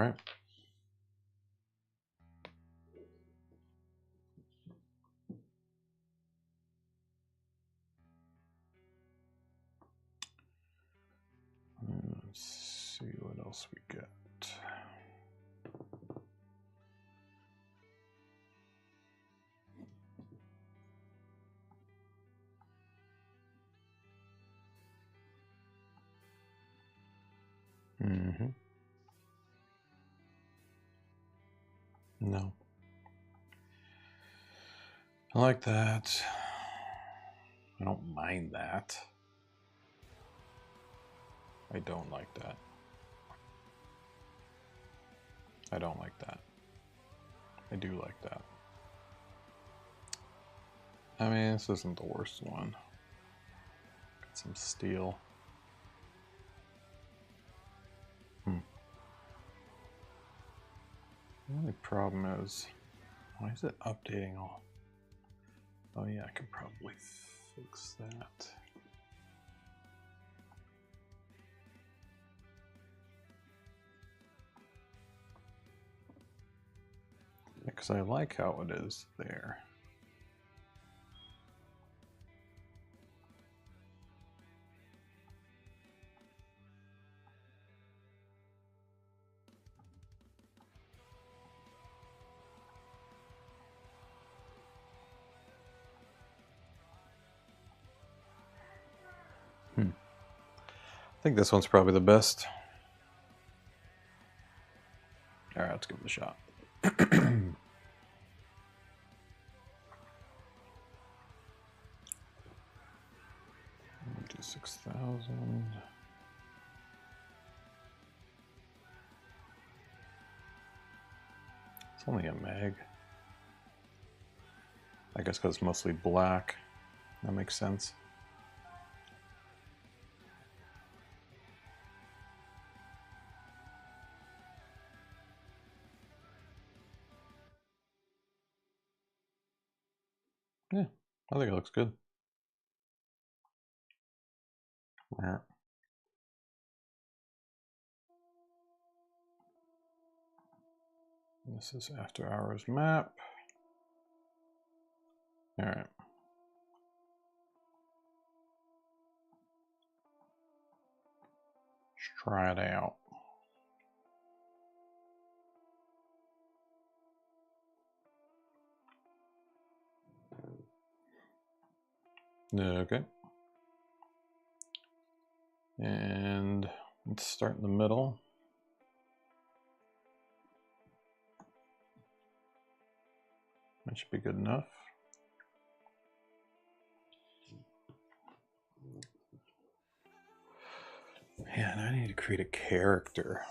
right? Let's see what else we get. No. I like that. I don't mind that. I don't like that. I don't like that. I do like that. I mean, this isn't the worst one. Got some steel. The only problem is, why is it updating all? Oh yeah, I could probably fix that. Because I like how it is there. I think this one's probably the best. All right, let's give it a shot. 6,000. It's only a meg. I guess because it's mostly black. That makes sense. Yeah, I think it looks good. Yeah. This is after hours map. All right. Let's try it out. Okay. And let's start in the middle. That should be good enough. Man, I need to create a character.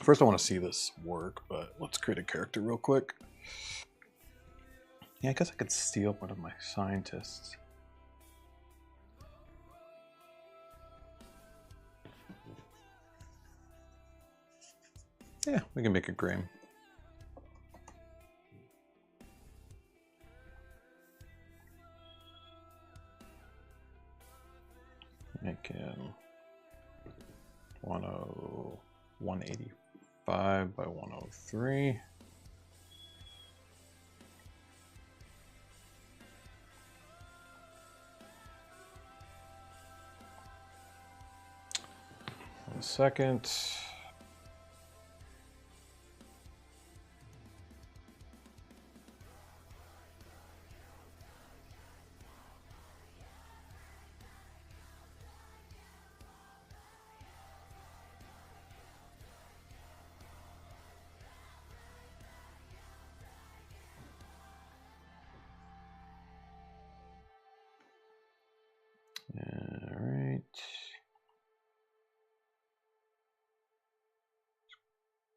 First, I want to see this work, but let's create a character real quick. Yeah, I guess I could steal one of my scientists. Yeah, we can make a Graham. Make him 185 by 103. One second. All right.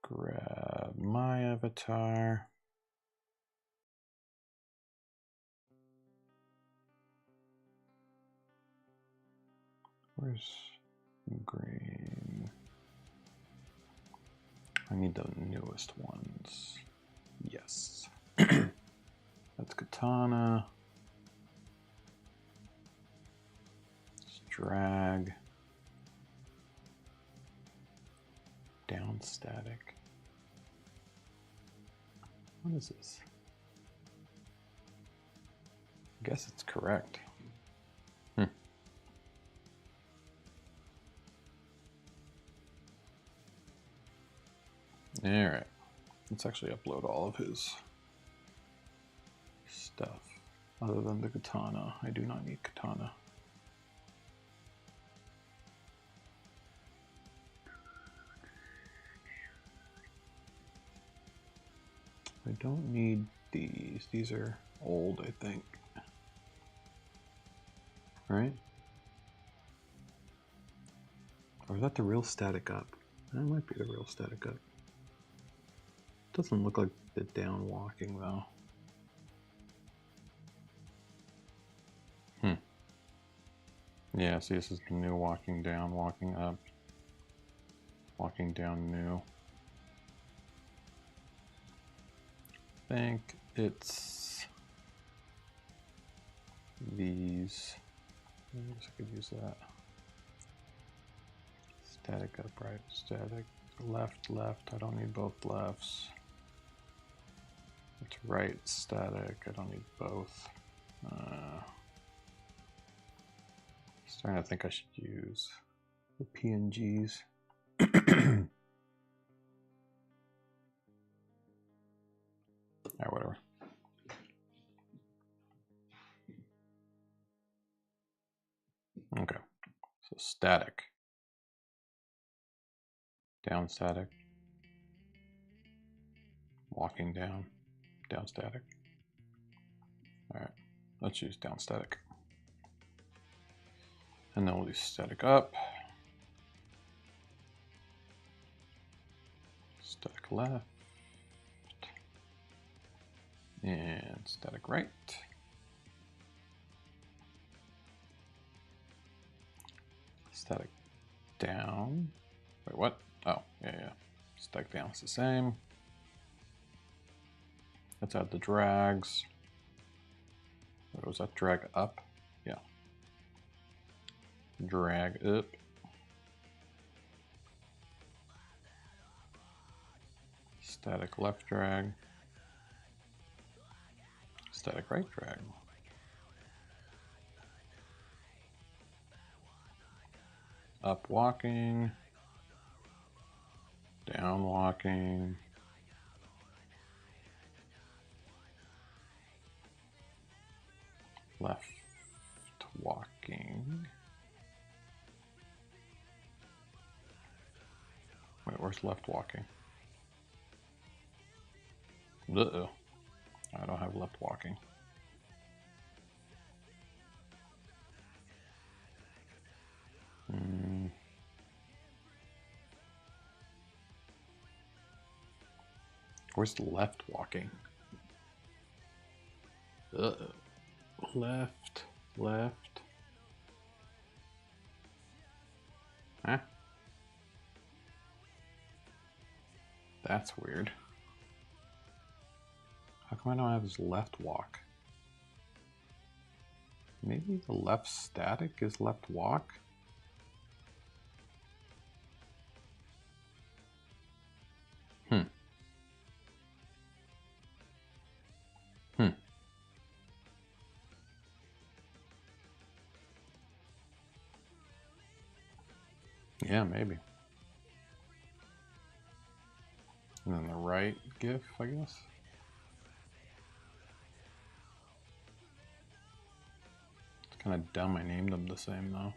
Grab my avatar. Where's green? I need the newest ones. Yes. That's katana. Let's drag down static. What is this? I guess it's correct. All right, let's actually upload all of his stuff other than the katana. I do not need katana. I don't need these. These are old, I think. Right? Or is that the real static up? That might be the real static up. Doesn't look like the down walking though. Yeah, see, this is the new walking down, walking up, walking down new. I think it's these. I guess I could use that. Static upright, static left, left. I don't need both lefts. It's right, static. I don't need both. Starting to think I should use the PNGs. Alright, whatever. Okay, so static. Down static. Walking down. Down static. Alright, let's use down static. And then we'll do static up. Static left. And static right. Static down. Wait, what? Oh, yeah. Static down is the same. Let's add the drags. What was that? Drag up? Yeah. Drag up. Static left drag. Static right drag. Up walking. Down walking. Left walking. Wait, where's left walking? Uh-oh. I don't have left walking. Where's left walking? Uh-oh. Left, left. Huh? That's weird. How come I don't have his left walk? Maybe the left static is left walk? Yeah, maybe. And then the right GIF, I guess. It's kind of dumb I named them the same though.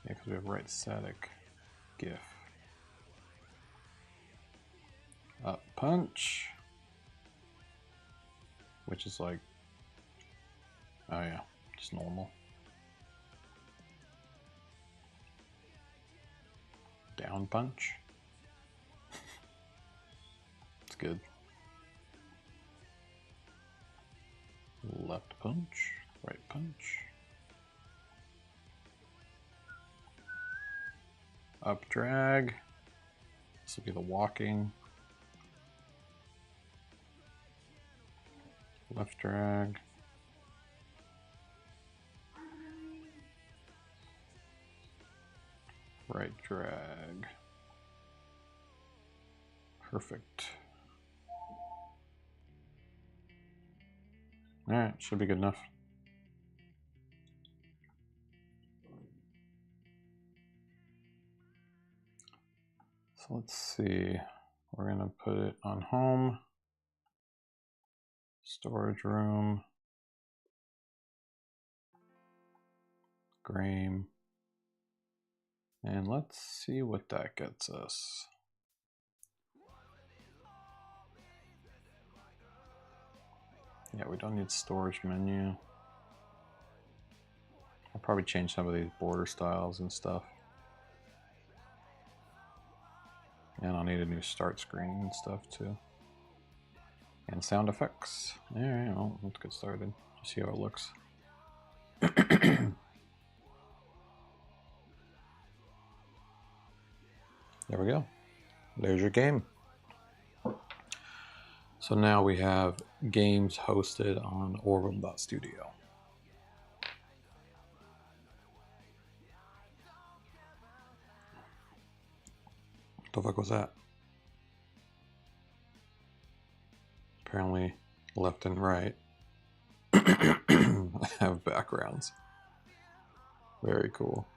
Yeah, because we have right static GIF. Up punch. Which is like, oh yeah, just normal. Down punch. It's good. Left punch, right punch. Up drag. This will be the walking. Left drag. Right drag. Perfect. All right, should be good enough. So let's see. We're gonna put it on home, storage room, Graham, and let's see what that gets us. Yeah, we don't need storage menu. I'll probably change some of these border styles and stuff. And I'll need a new start screen and stuff too. And sound effects. All right, well, let's get started. Just see how it looks. There we go. There's your game. So now we have games hosted on Orbem.studio. What the fuck was that? Apparently left and right have backgrounds. Very cool.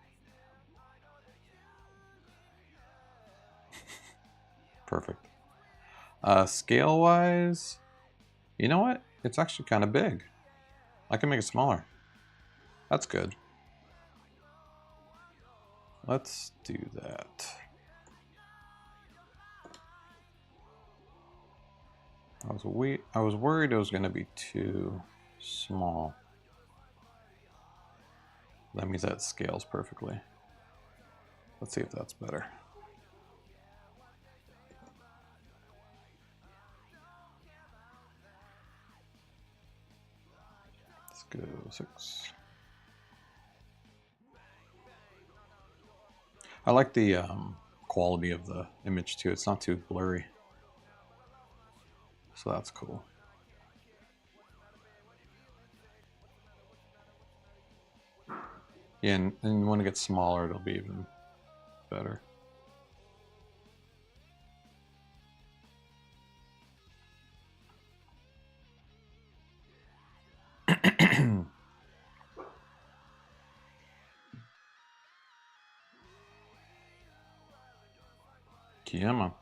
Perfect. Scale wise, you know what? It's actually kind of big. I can make it smaller. That's good. Let's do that. I was worried it was going to be too small. That means that scales perfectly. Let's see if that's better. Let's go 6. I like the quality of the image too. It's not too blurry. So that's cool. Yeah, and when it gets smaller, it'll be even better. Yeah, man.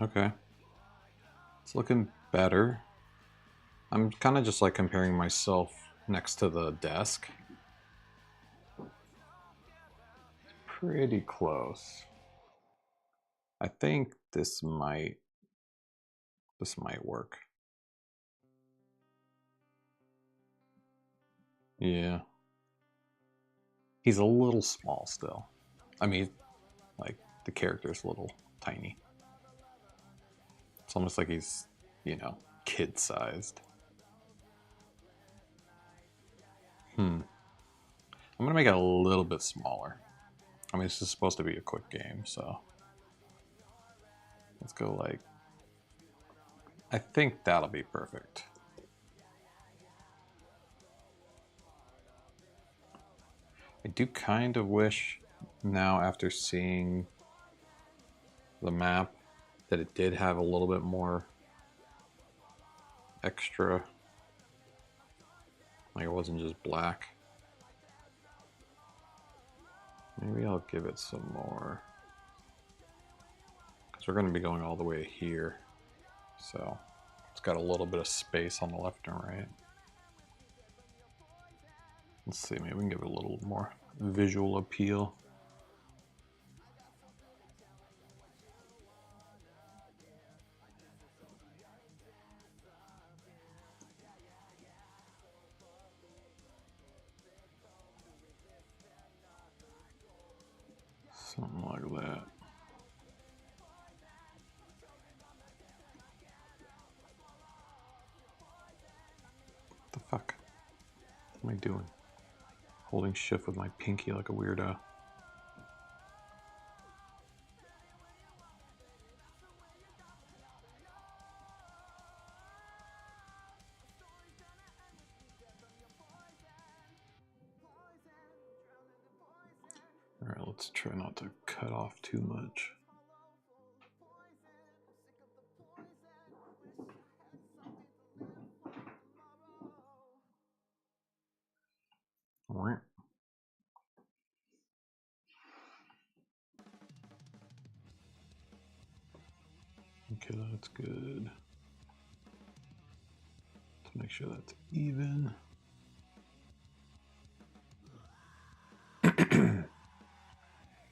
Okay. It's looking better. I'm kind of just like comparing myself next to the desk. Pretty close. I think this might work. Yeah. He's a little small still. I mean, like, the character's a little tiny. It's almost like he's, you know, kid-sized. I'm gonna make it a little bit smaller. I mean, this is supposed to be a quick game, so let's go like, I think that'll be perfect. I do kind of wish now, after seeing the map, that it did have a little bit more extra, like it wasn't just black. Maybe I'll give it some more, because we're going to be going all the way here, so it's got a little bit of space on the left and right. Let's see, maybe we can give it a little more visual appeal. Something like that. What the fuck? What am I doing? Holding shift with my pinky like a weirdo. let's try not to cut off too much. Okay, that's good. Let's make sure that's even.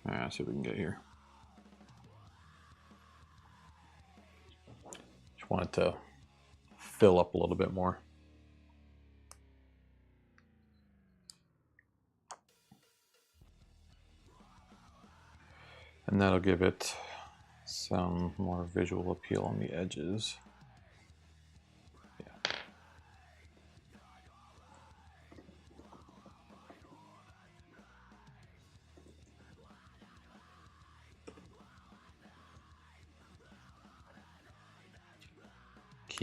Let's see what we can get here. Just want it to fill up a little bit more. And that'll give it some more visual appeal on the edges. Yeah.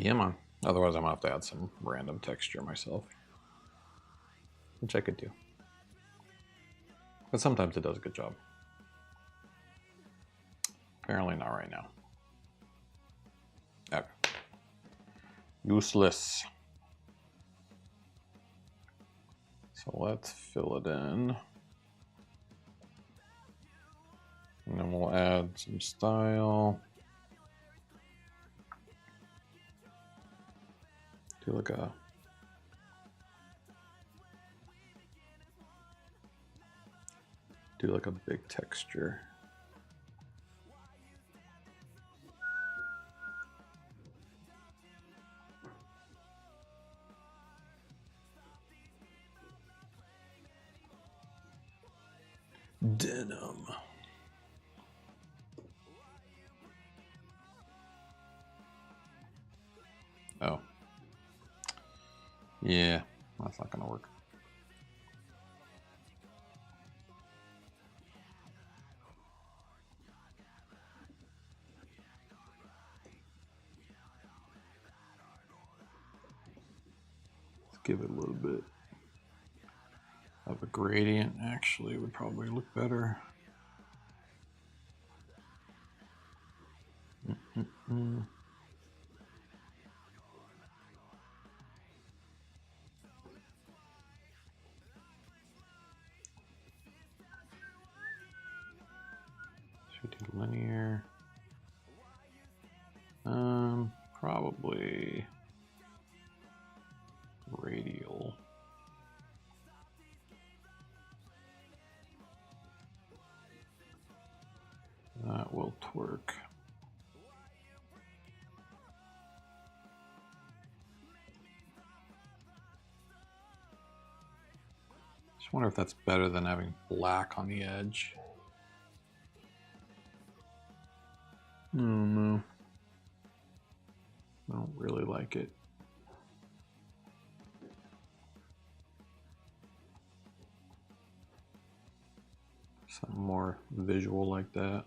Come on. Otherwise, I'm gonna have to add some random texture myself, which I could do. But sometimes it does a good job. Apparently not right now. Okay. Useless. So let's fill it in. And then we'll add some style. Do like a big texture. Denim. Oh. Yeah, that's not gonna work. Let's give it a little bit of a gradient. Actually, would probably look better. Should do linear. Probably radial. That will twerk. Just wonder if that's better than having black on the edge. Oh no. I don't really like it. Something more visual like that.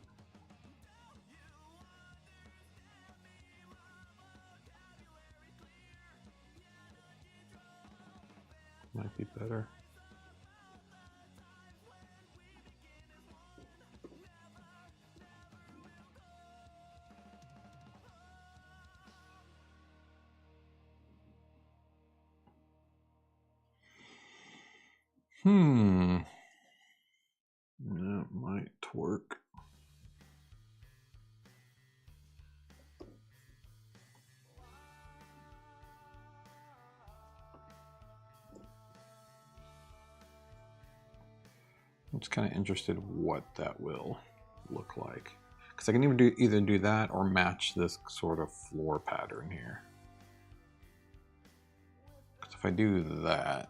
Might be better. That might work. I'm just kind of interested what that will look like. Because I can even either do that or match this sort of floor pattern here. Because if I do that,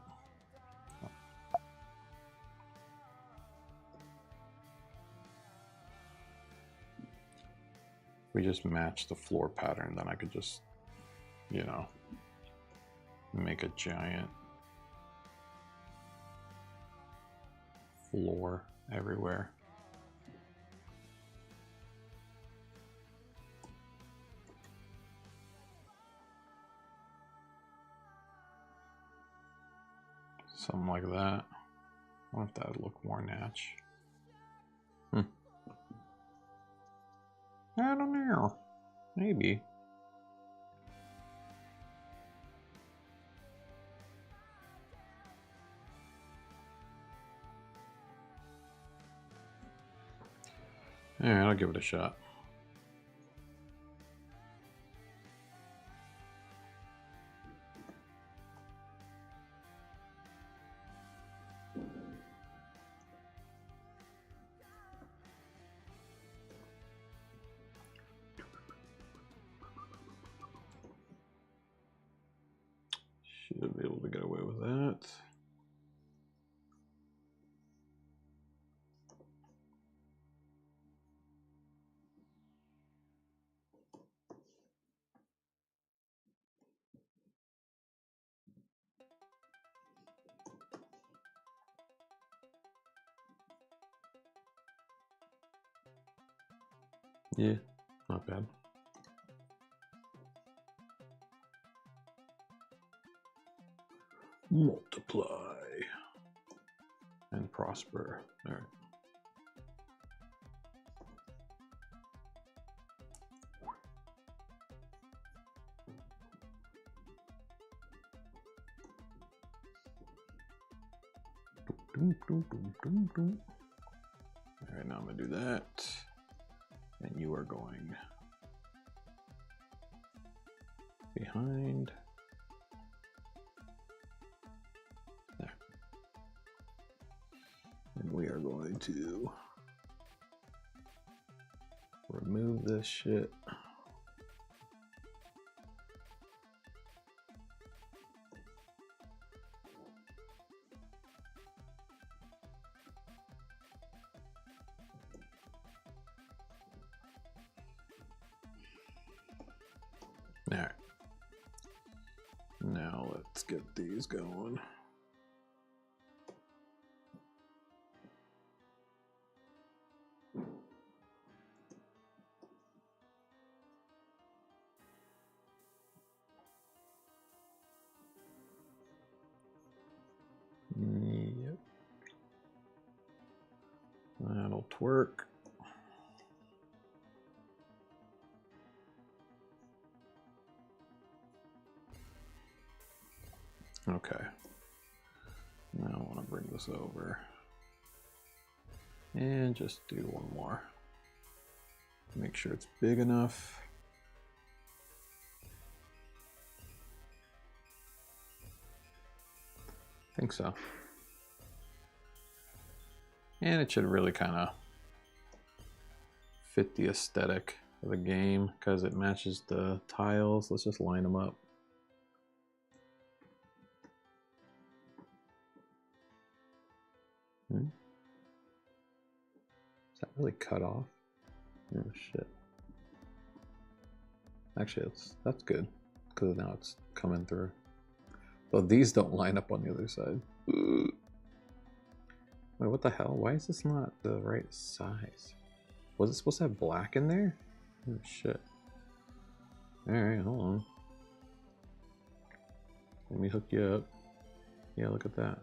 we just match the floor pattern, then I could just, you know, make a giant floor everywhere. Something like that. I wonder if that would look more natural. I don't know. Maybe. Alright, I'll give it a shot. Should be able to get away with that. Yeah, not bad. Multiply and prosper. All right. All right, now I'm gonna do that, and you are going behind. There. And we are going to remove this shit. All right. Now let's get these going. Yep. That'll twerk. Okay. Now I want to bring this over and just do one more. Make sure it's big enough. I think so. And it should really kind of fit the aesthetic of the game because it matches the tiles. Let's just line them up. Is that really cut off? Oh shit. Actually, that's good because now it's coming through. But these don't line up on the other side. Wait, what the hell? Why is this not the right size? Was it supposed to have black in there? Oh shit. Alright, hold on. Let me hook you up. Yeah, look at that.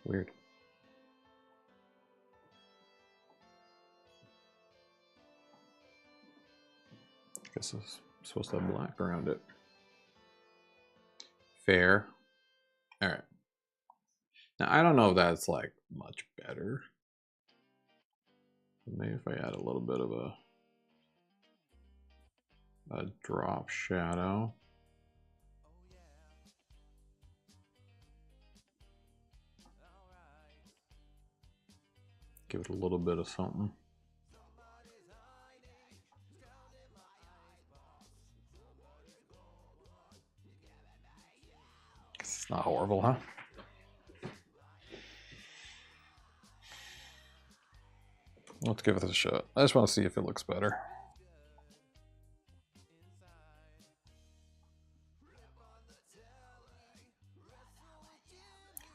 Weird. Guess it's supposed to have black around it. Fair. Alright. Now, I don't know if that's like much better. Maybe if I add a little bit of a drop shadow. Give it a little bit of something. It's not horrible, huh? Let's give it a shot. I just want to see if it looks better.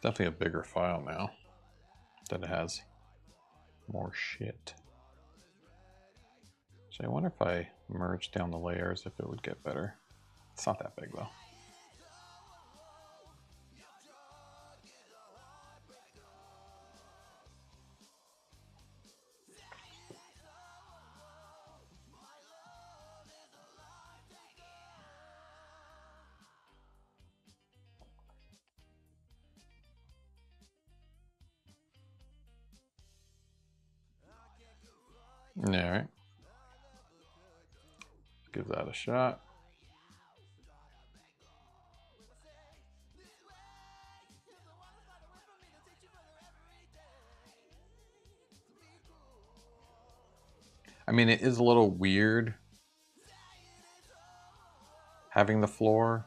Definitely a bigger file now that it has more shit. So I wonder if I merge down the layers if it would get better. It's not that big though. All right. Give that a shot. I mean, it is a little weird having the floor,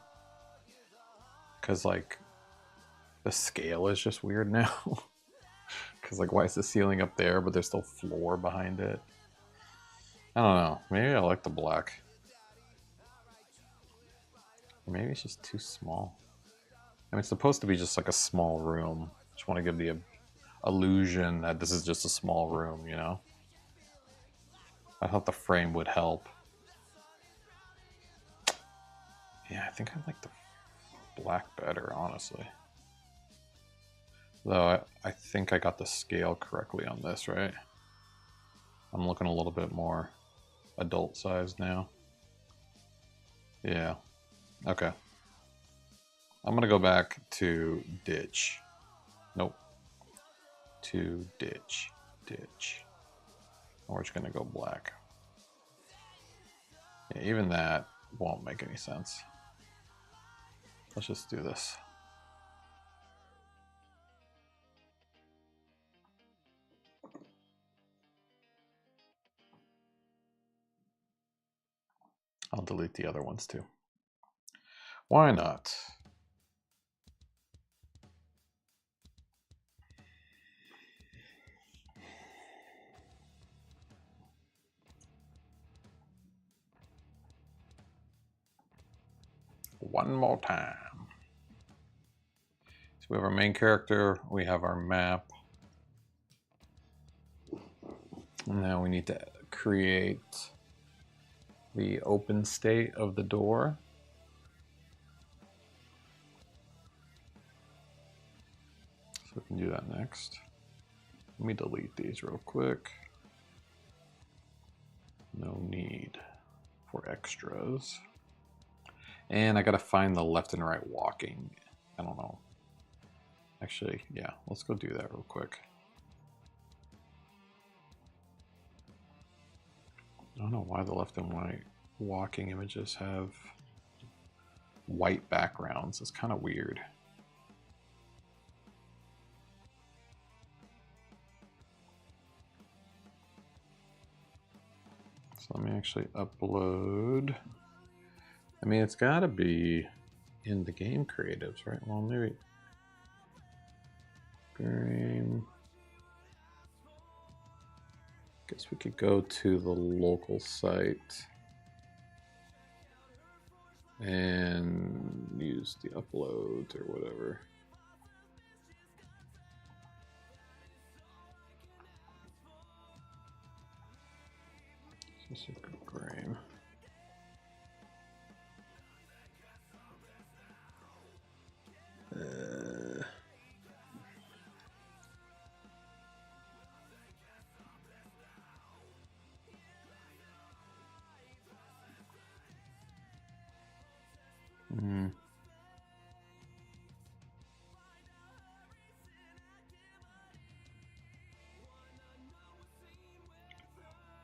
because like the scale is just weird now. Because like, why is the ceiling up there but there's still floor behind it? I don't know. Maybe I like the black. Or maybe it's just too small. I mean, it's supposed to be just like a small room. Just want to give the illusion that this is just a small room, you know? I thought the frame would help. Yeah, I think I like the black better, honestly. Though I think I got the scale correctly on this, right? I'm looking a little bit more adult sized now. Yeah. Okay. I'm gonna go back to ditch. Nope. To ditch. Ditch. And we're just gonna go black. Yeah, even that won't make any sense. Let's just do this. I'll delete the other ones too. Why not? One more time. So we have our main character, we have our map. And now we need to create the open state of the door. So we can do that next. Let me delete these real quick. No need for extras. And I gotta find the left and right walking. I don't know. Actually, yeah, let's go do that real quick. I don't know why the left and right walking images have white backgrounds. It's kind of weird. So let me actually upload. I mean, it's got to be in the game creatives, right? Well, maybe. Game. Guess we could go to the local site and use the uploads or whatever. This is a good game.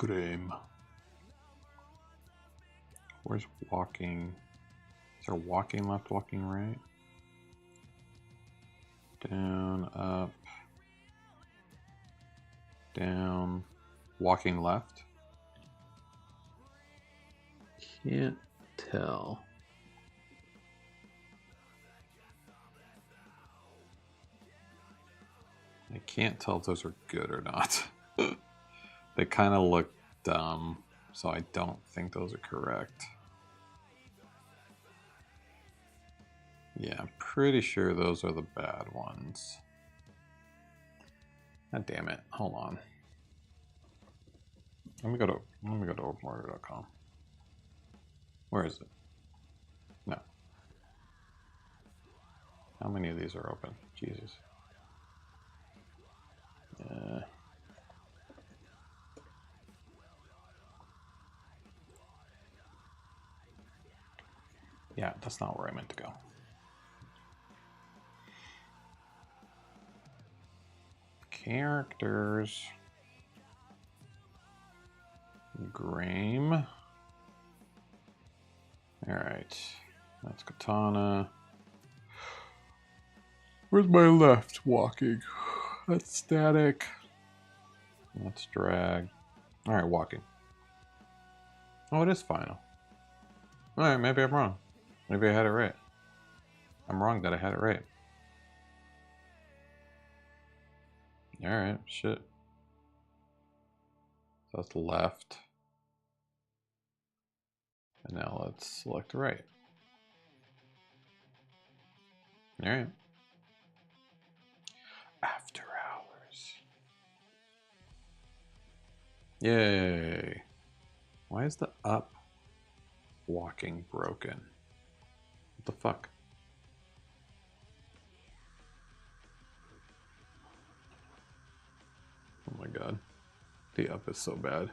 Game. Where's walking? Is there walking left, walking right? Down, up, down, walking left? Can't tell. I can't tell if those are good or not. They kind of look dumb, so I don't think those are correct. Yeah, I'm pretty sure those are the bad ones. God damn it. Hold on. Let me go to orbem.com. Where is it? No. How many of these are open? Jesus. Yeah, that's not where I meant to go. Characters. Grame. Alright. That's katana. Where's my left walking? That's static. That's drag. Alright, walking. Oh, it is final. Alright, maybe I'm wrong. Maybe I had it right. I'm wrong that I had it right. Alright, shit. So that's left. And now let's select right. Alright. After hours. Yay. Why is the up walking broken? What the fuck? Oh my god. The up is so bad.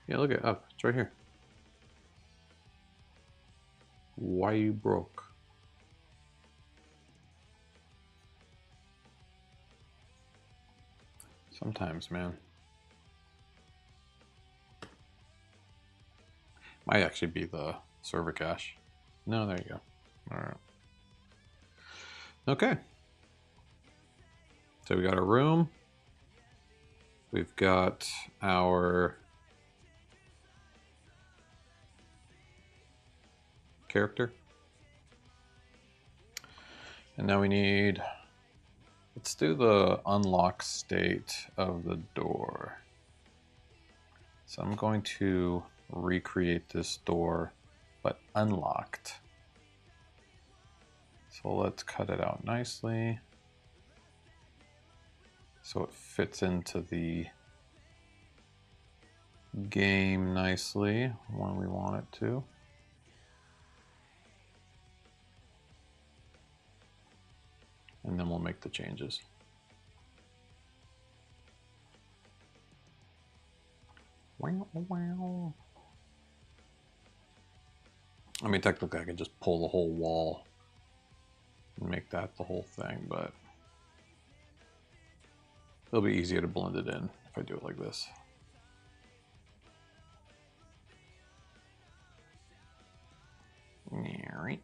Yeah, look at up. It's right here. Why you broke? Sometimes, man. Might actually be the server cache. No, there you go. Alright. Okay. So we got our room. We've got our character. And now we need, let's do the unlock state of the door. So I'm going to recreate this door, but unlocked. So let's cut it out nicely so it fits into the game nicely when we want it to. And then we'll make the changes. Wow, wow. I mean, technically I can just pull the whole wall and make that the whole thing, but it'll be easier to blend it in if I do it like this. Alright.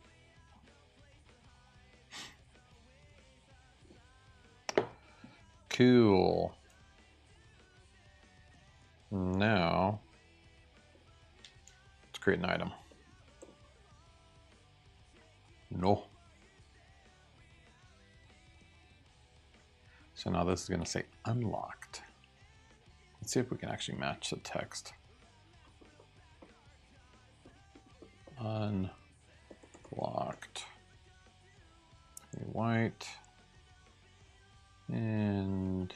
Cool. Now, let's create an item. No. So now this is going to say unlocked. Let's see if we can actually match the text. Unlocked. White. And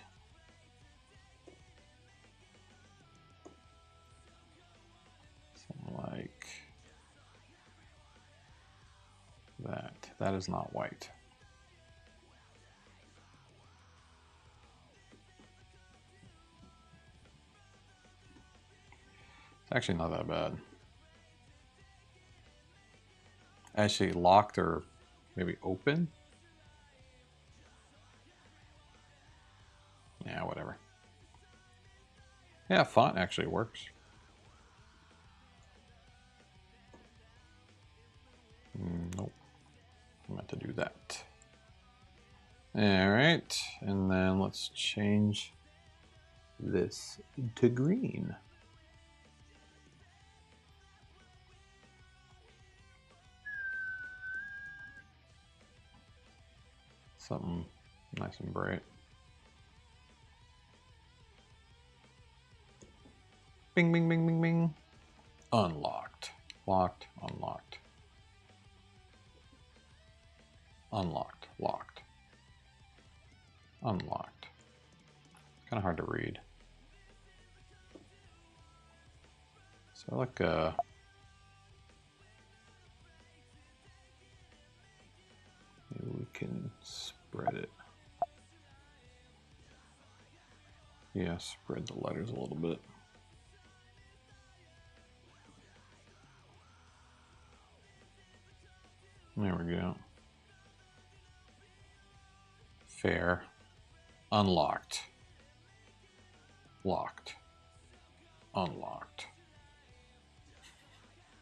something like that. That is not white. It's actually not that bad. Actually locked or maybe open. Yeah, whatever. Yeah, font actually works. Nope. I meant to do that. All right, and then let's change this to green. Something nice and bright. Bing, bing, bing, bing, bing. Unlocked. Locked, unlocked. Unlocked, locked. Unlocked. It's kind of hard to read. So like maybe we can spread it. Yeah, spread the letters a little bit. There we go. Fair. Unlocked. Locked. unlocked.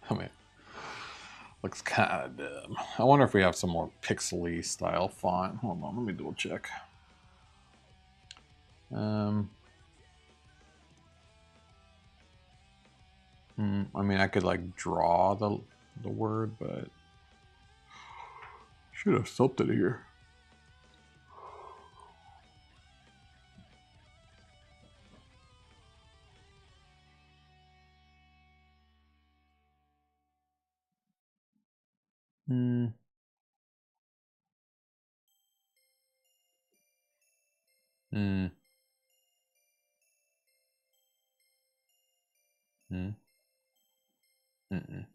I mean, looks kind of dumb. I wonder if we have some more pixely style font. Hold on, let me double check. I mean, I could like draw the word, but should have something here. Hmm. Hmm. Hmm. Mm-mm.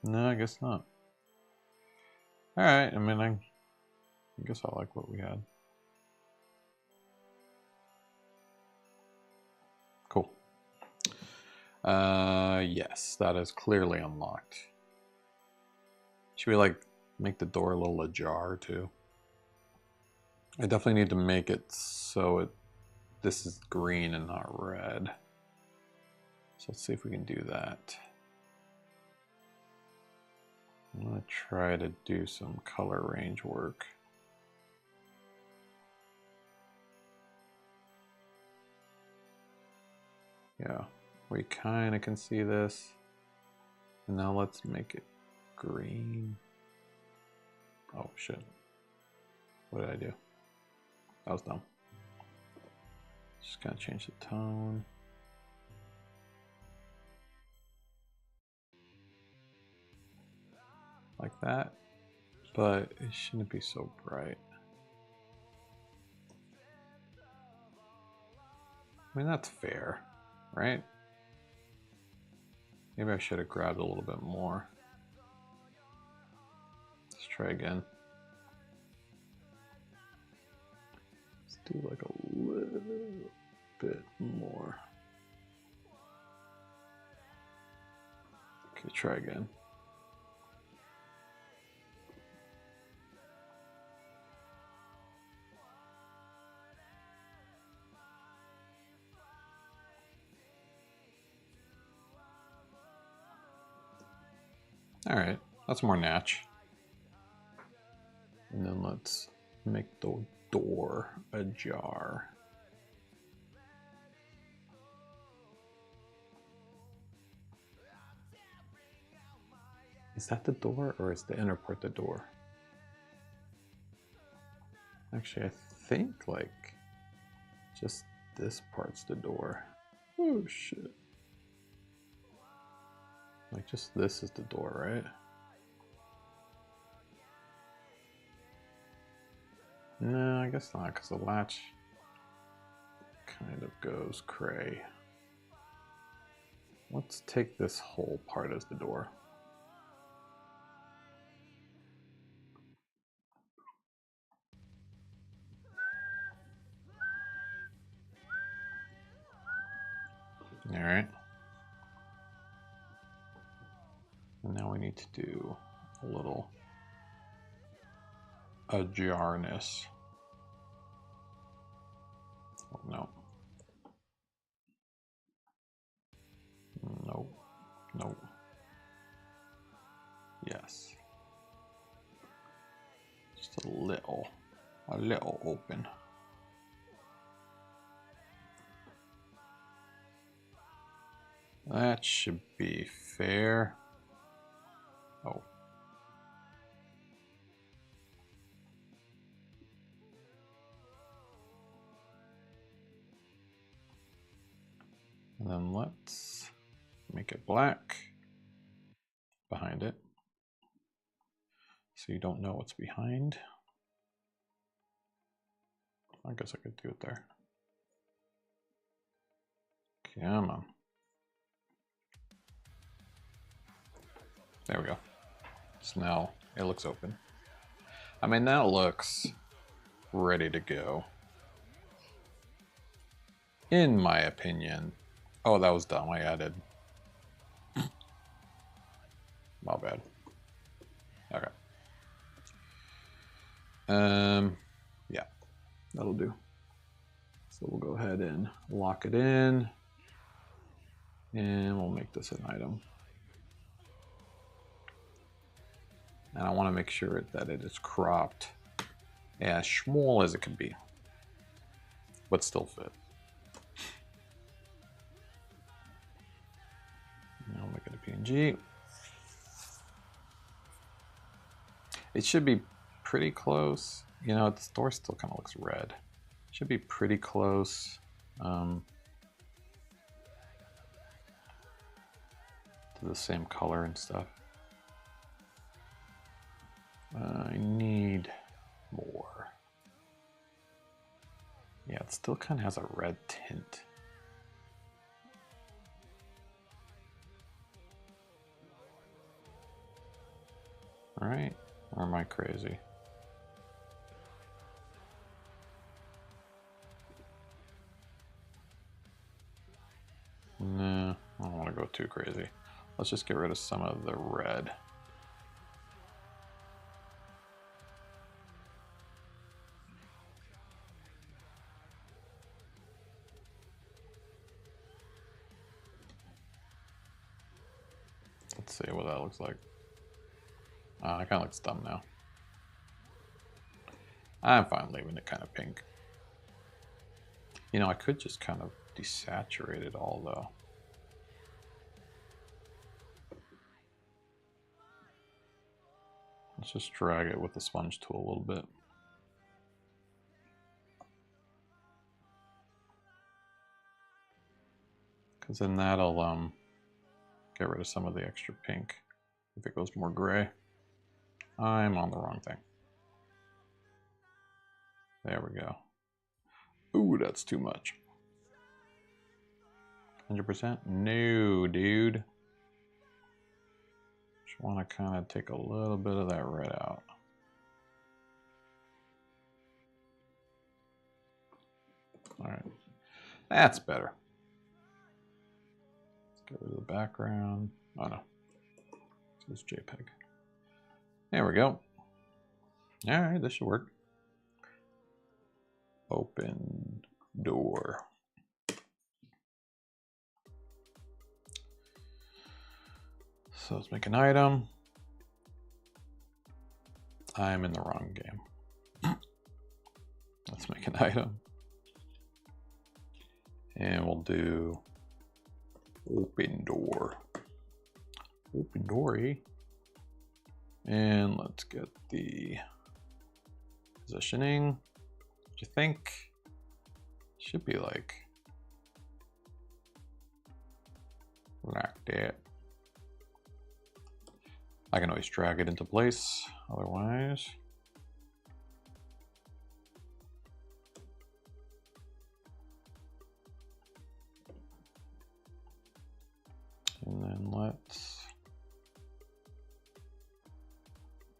No, I guess not. All right. I mean, I guess I like what we had. Cool. Yes, that is clearly unlocked. Should we like make the door a little ajar too? I definitely need to make it so this is green and not red. So let's see if we can do that. I'm gonna try to do some color range work. Yeah, we kind of can see this. And now let's make it green. Oh shit. What did I do? That was dumb. Just gotta change the tone. Like that. But it shouldn't be so bright. I mean, that's fair, right? Maybe I should have grabbed a little bit more. Let's try again. Let's do like a little bit more. Okay, try again. All right, that's more natch. And then let's make the door ajar. Is that the door or is the inner part the door? Actually, I think like just this part's the door. Oh shit. Like just this is the door, right? No, I guess not, because the latch kind of goes cray. Let's take this whole part as the door. All right. And now we need to do a little ajarness. Oh, no. No. No. Yes. Just a little open. That should be fair. Oh. And then let's make it black behind it. So you don't know what's behind. I guess I could do it there. Come on. There we go. So now it looks open. I mean, that looks ready to go. In my opinion. Oh, that was dumb. I added. My bad. Okay. Yeah. That'll do. So we'll go ahead and lock it in, and we'll make this an item. And I want to make sure that it is cropped as small as it can be, but still fit. And I'll make it a PNG. It should be pretty close. You know, the door still kind of looks red. Should be pretty close. To the same color and stuff. I need more. Yeah, it still kind of has a red tint. All right, or am I crazy? Nah, I don't want to go too crazy. Let's just get rid of some of the red. Let's see what that looks like. It kind of looks dumb now. I'm fine leaving it kind of pink. You know, I could just kind of desaturate it all though. Let's just drag it with the sponge tool a little bit. Because then that'll get rid of some of the extra pink if it goes more gray. I'm on the wrong thing. There we go. Ooh, that's too much. 100%? No, dude. Just want to kind of take a little bit of that red out. All right, that's better. Let's get rid of the background. Oh no, it's JPEG. There we go. All right, this should work. Open door. So let's make an item. I'm in the wrong game. Let's make an item. And we'll do open door. Open door, eh? And let's get the positioning. You think should be like that. I can always drag it into place otherwise. And then let's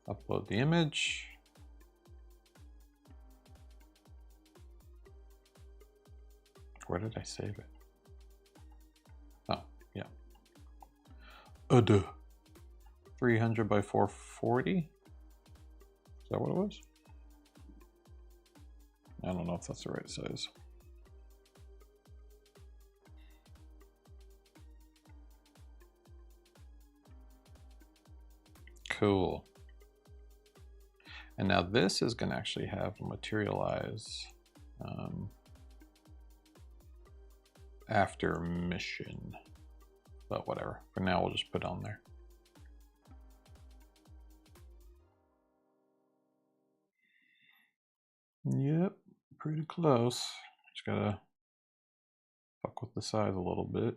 upload the image. Where did I save it? Oh, yeah. 300 by 440. Is that what it was? I don't know if that's the right size. Cool. And now this is going to actually have materialize after mission, but whatever. For now, we'll just put it on there. Yep, pretty close. Just gotta fuck with the size a little bit.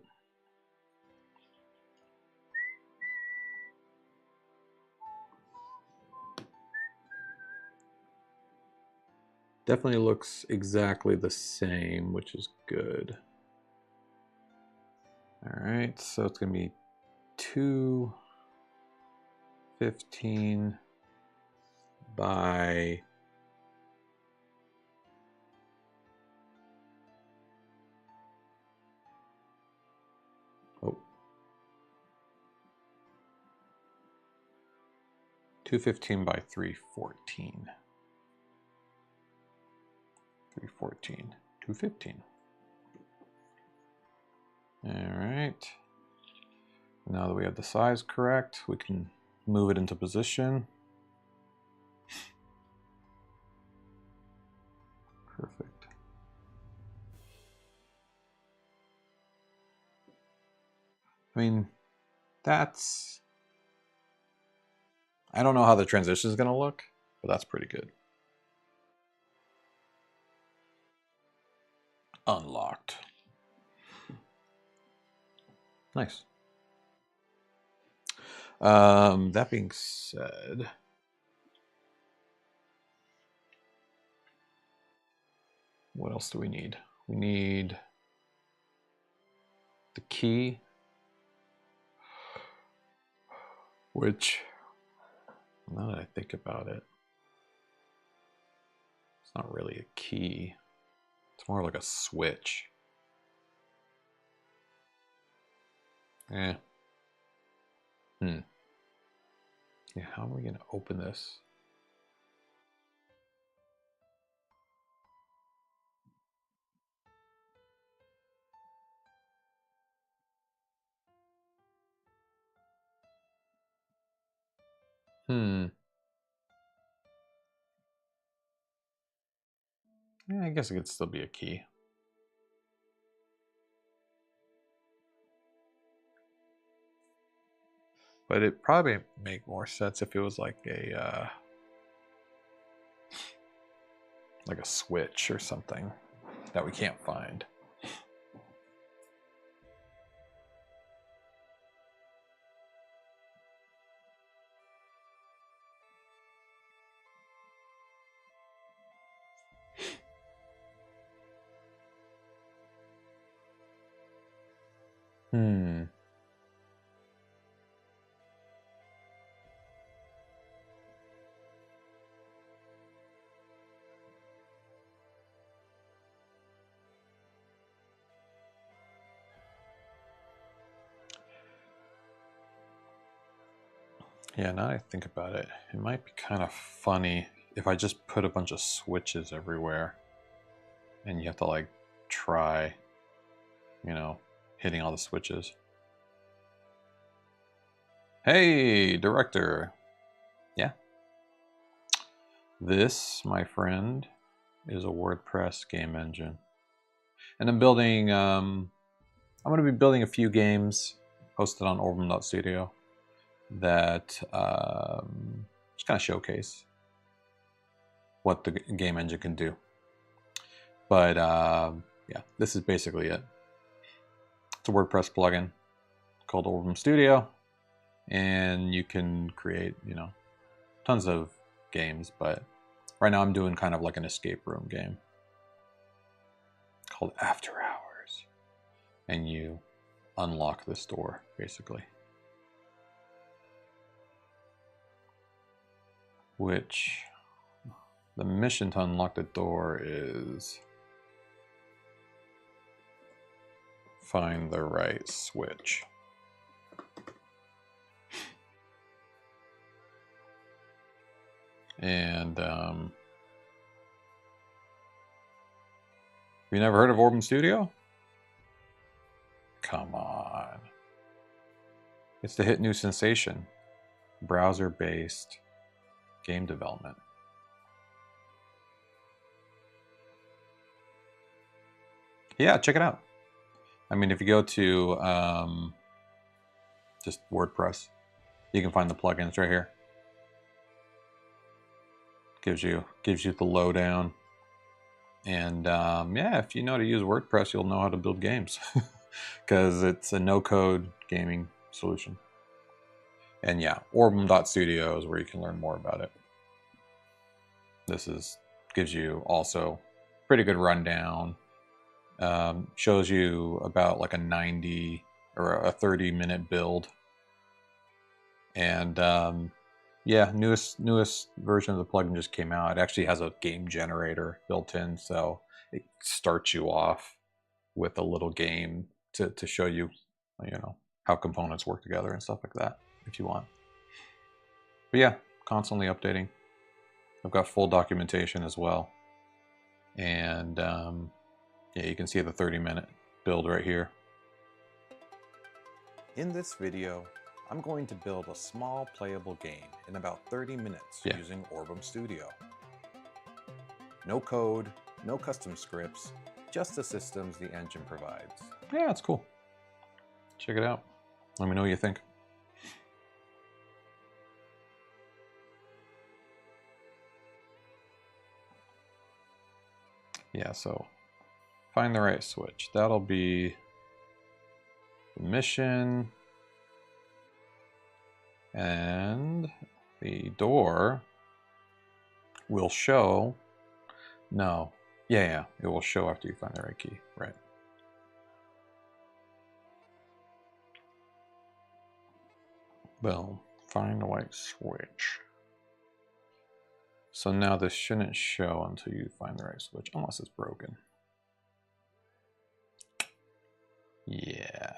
Definitely looks exactly the same, which is good. All right, so it's gonna be 215 by 215 by 314. 314, 215. All right. Now that we have the size correct, we can move it into position. Perfect. I mean, that's... I don't know how the transition is going to look, but that's pretty good. Unlocked. Nice. That being said, what else do we need? We need the key, which, now that I think about it, it's not really a key. It's more like a switch. Yeah, how are we going to open this? Yeah, I guess it could still be a key. But it probably make more sense if it was like a switch or something that we can't find. Yeah, now I think about it, it might be kind of funny if I just put a bunch of switches everywhere and you have to like try, hitting all the switches. Hey, director. Yeah. This, my friend, is a WordPress game engine. And I'm building, I'm going to be building a few games hosted on Orbem.studio that just kind of showcase what the game engine can do. But yeah, this is basically it. It's a WordPress plugin called Orbem Studio, and you can create, tons of games. But right now I'm doing kind of like an escape room game called After Hours, and you unlock this door basically. Which the mission to unlock the door is find the right switch. And you never heard of Orbem Studio? Come on. It's the hit new sensation, browser-based game development. Yeah, check it out. I mean, if you go to just WordPress, you can find the plugins right here. Gives you the lowdown. And yeah, if you know how to use WordPress, you'll know how to build games because it's a no-code gaming solution. And yeah, Orbem.studio is where you can learn more about it. This gives you also pretty good rundown. Shows you about like a 90 or a 30-minute build. And yeah, newest version of the plugin just came out. It actually has a game generator built in, so it starts you off with a little game to show you, how components work together and stuff like that, if you want. But yeah, constantly updating. I've got full documentation as well. And yeah, you can see the 30-minute build right here. In this video, I'm going to build a small playable game in about 30 minutes using Orbem Studio. No code, no custom scripts, just the systems the engine provides. Yeah, it's cool. Check it out. Let me know what you think. Yeah, so find the right switch. That'll be the mission. And the door will show. No. Yeah, it will show after you find the right key. Right. Boom. Find the right switch. So now this shouldn't show until you find the right switch, unless it's broken. Yeah,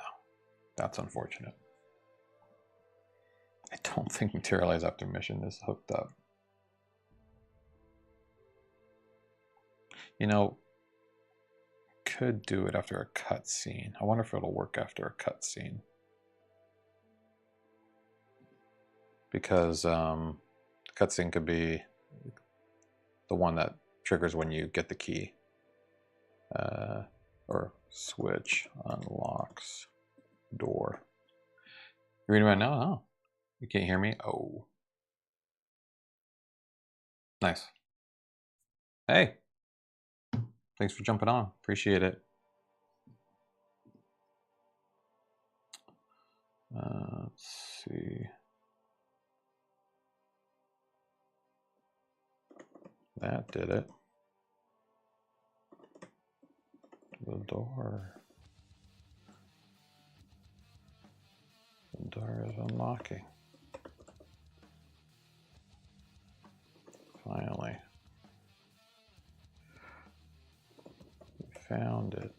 that's unfortunate. I don't think Materialize After Mission is hooked up. You know, could do it after a cutscene. I wonder if it'll work after a cutscene. Because cutscene could be the one that triggers when you get the key. Or switch unlocks door. You reading right now? Oh, you can't hear me? Oh. Nice. Hey. Thanks for jumping on. Appreciate it. Let's see. That did it. The door. The door is unlocking. Finally. We found it.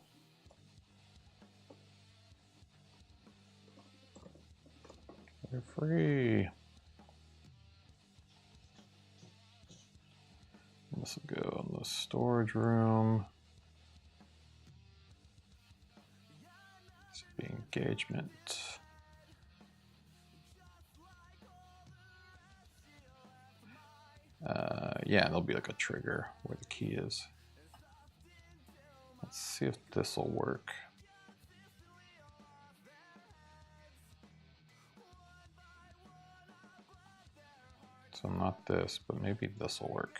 We're free. This will go in the storage room. This will be engagement. Yeah, there'll be like a trigger where the key is. Let's see if this will work. So not this, but maybe this will work.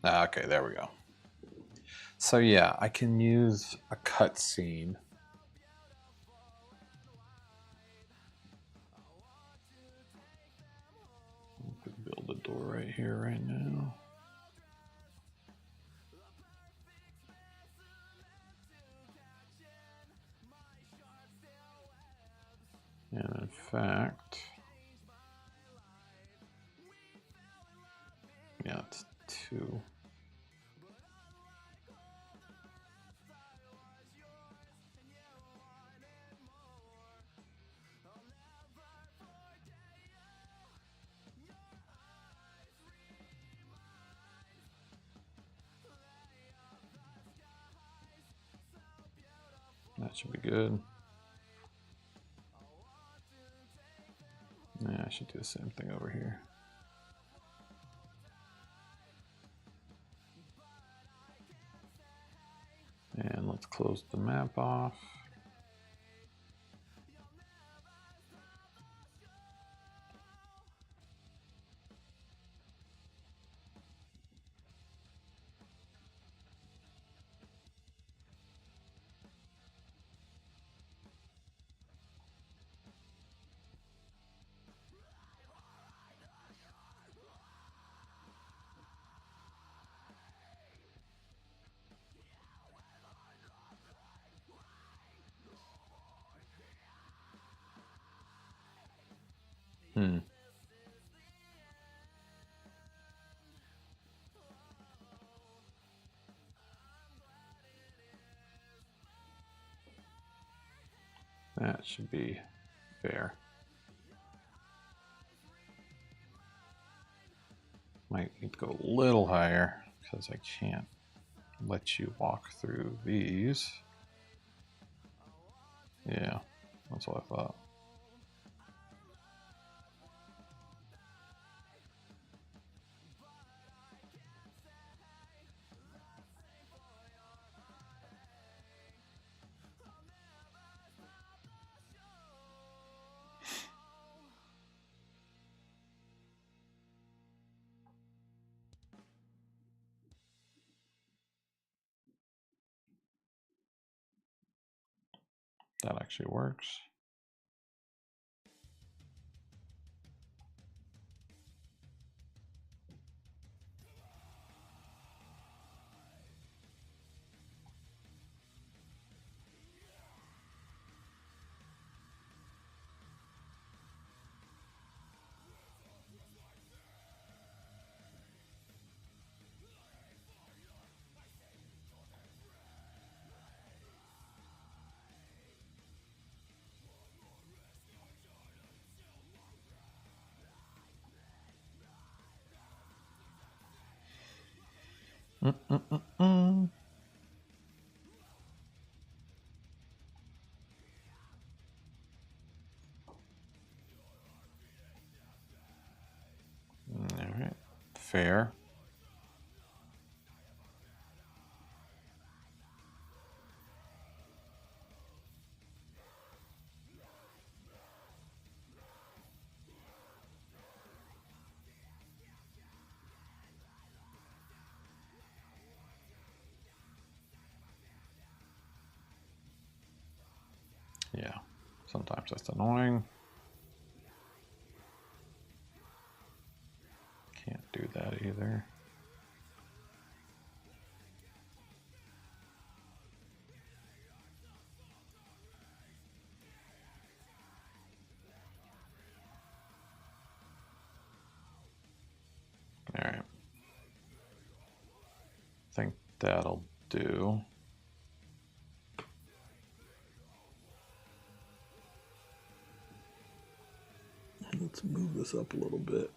Okay, there we go. So yeah, I can use a cutscene. Build a door right here, right now. And in fact, yeah, it's 2. That should be good. Yeah, I should do the same thing over here. And let's close the map off. That should be fair. Might need to go a little higher because I can't let you walk through these. Yeah, that's what I thought. That actually works. Mm-mm-mm-mm. All right, fair. Yeah, sometimes that's annoying. Can't do that either. All right. I think that'll do. Let's move this up a little bit.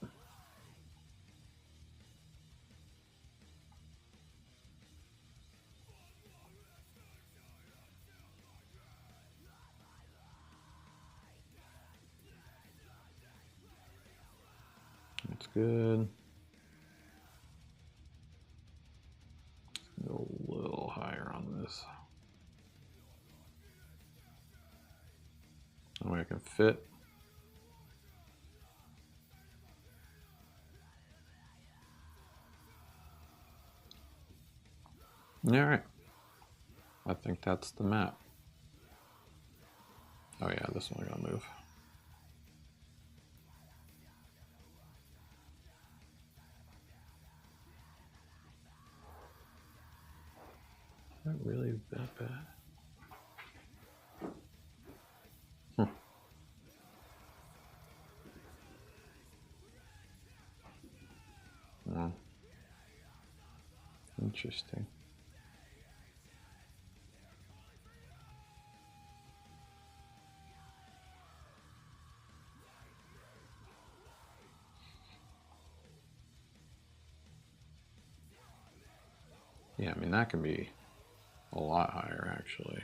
That's good. Go a little higher on this. That way I can fit. All right. I think that's the map. Oh yeah, this one I gotta move. Is that really that bad? Well, interesting. Yeah, I mean, that can be a lot higher, actually.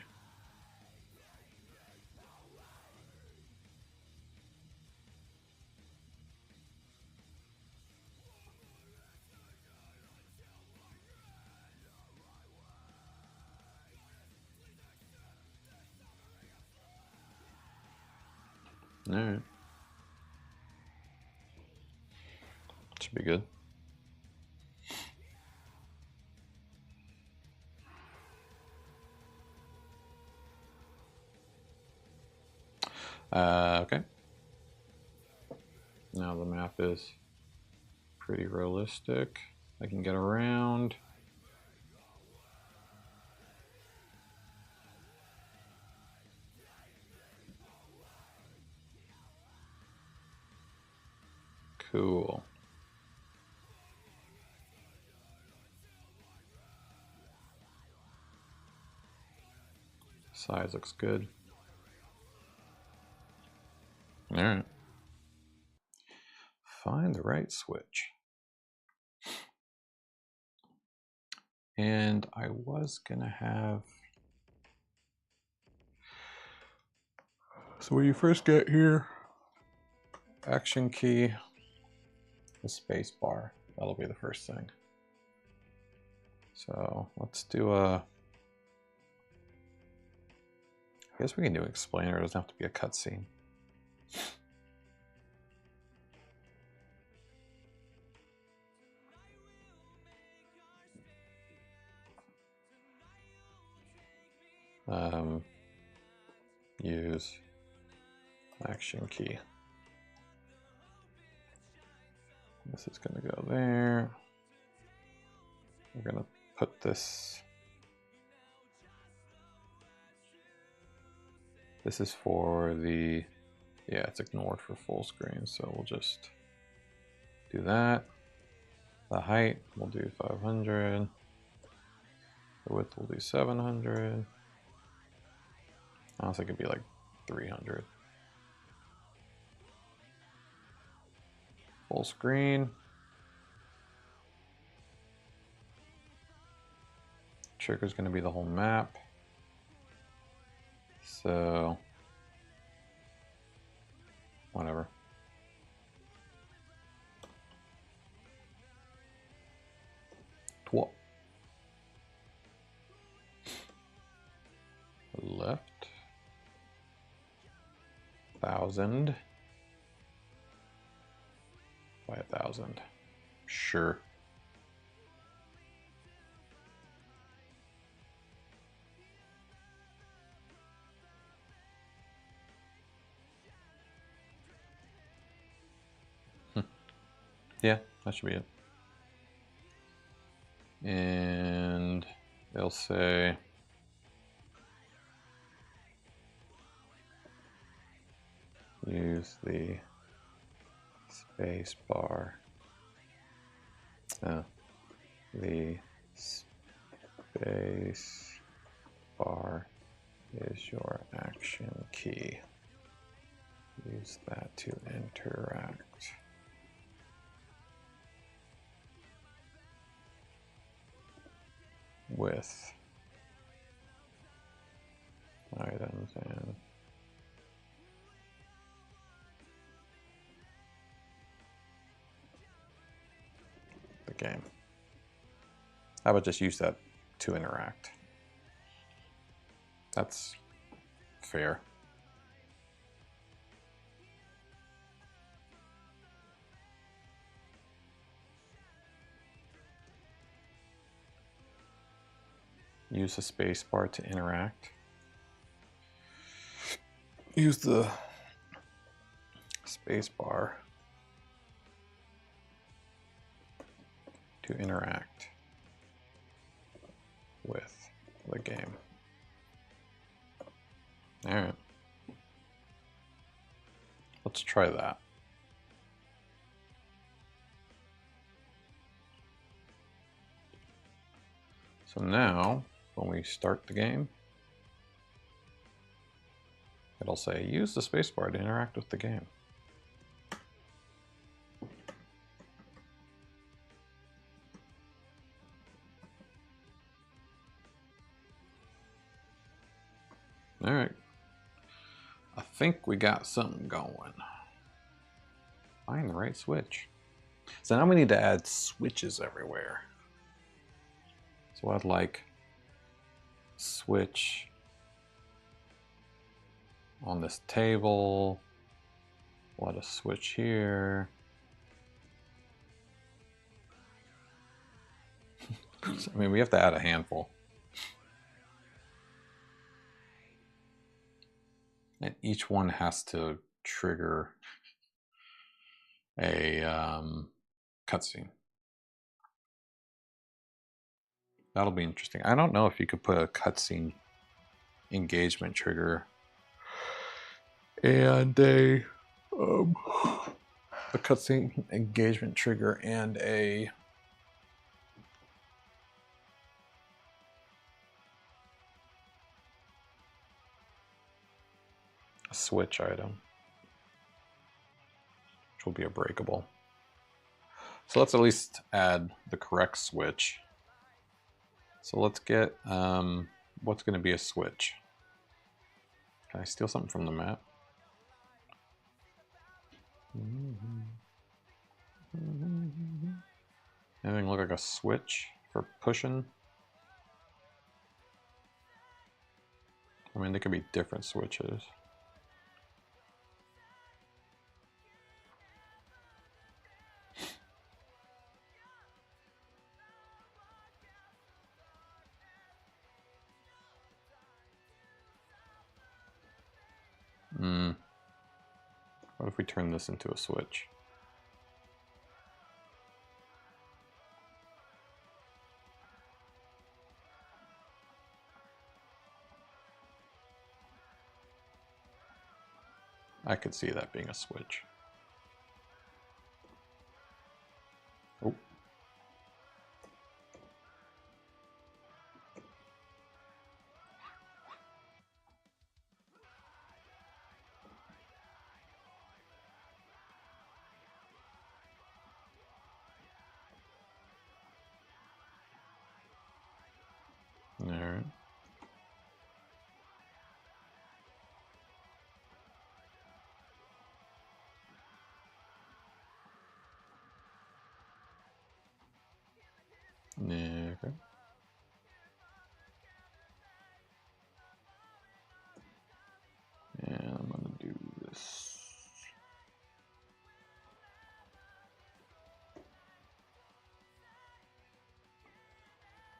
All right. Should be good. Okay. Now the map is pretty realistic. I can get around. Cool. Size looks good. All right. Find the right switch. And I was gonna have, so when you first get here, action key, the space bar, that'll be the first thing. So let's do a, I guess we can do an explainer, it doesn't have to be a cutscene. Use action key. This is going to go there. We're going to put this. This is for the, yeah, it's ignored for full screen. So we'll just do that. The height, we'll do 500. The width, we'll do 700. Honestly, it could be like 300. Full screen. Trigger is going to be the whole map. So, whatever. Left. 1,000 by 1,000. Sure. Yeah, that should be it. And they'll say use the space bar. The space bar is your action key. Use that to interact with items and the game. How about just use that to interact? That's fair. Use the space bar to interact. Use the space bar to interact with the game. All right. Let's try that. So now, when we start the game, it'll say, use the spacebar to interact with the game. All right. I think we got something going. Find the right switch. So now we need to add switches everywhere. So I'd like switch on this table. What a switch here. I mean, we have to add a handful. And each one has to trigger a cutscene. That'll be interesting. I don't know if you could put a cutscene engagement trigger and a cutscene engagement trigger and a switch item, which will be a breakable. So let's at least add the correct switch. So let's get what's going to be a switch. Can I steal something from the map? Anything look like a switch for pushing? I mean, they could be different switches. What if we turn this into a switch? I could see that being a switch. Oh. All right. Yeah, okay. And I'm gonna do this.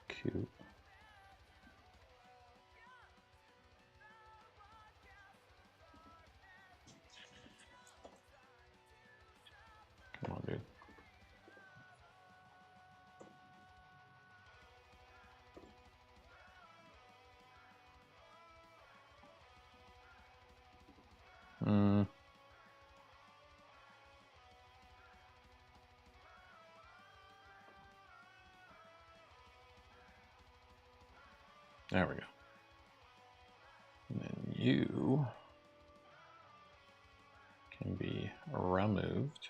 Cute. Come on, dude. There we go. And then you can be removed.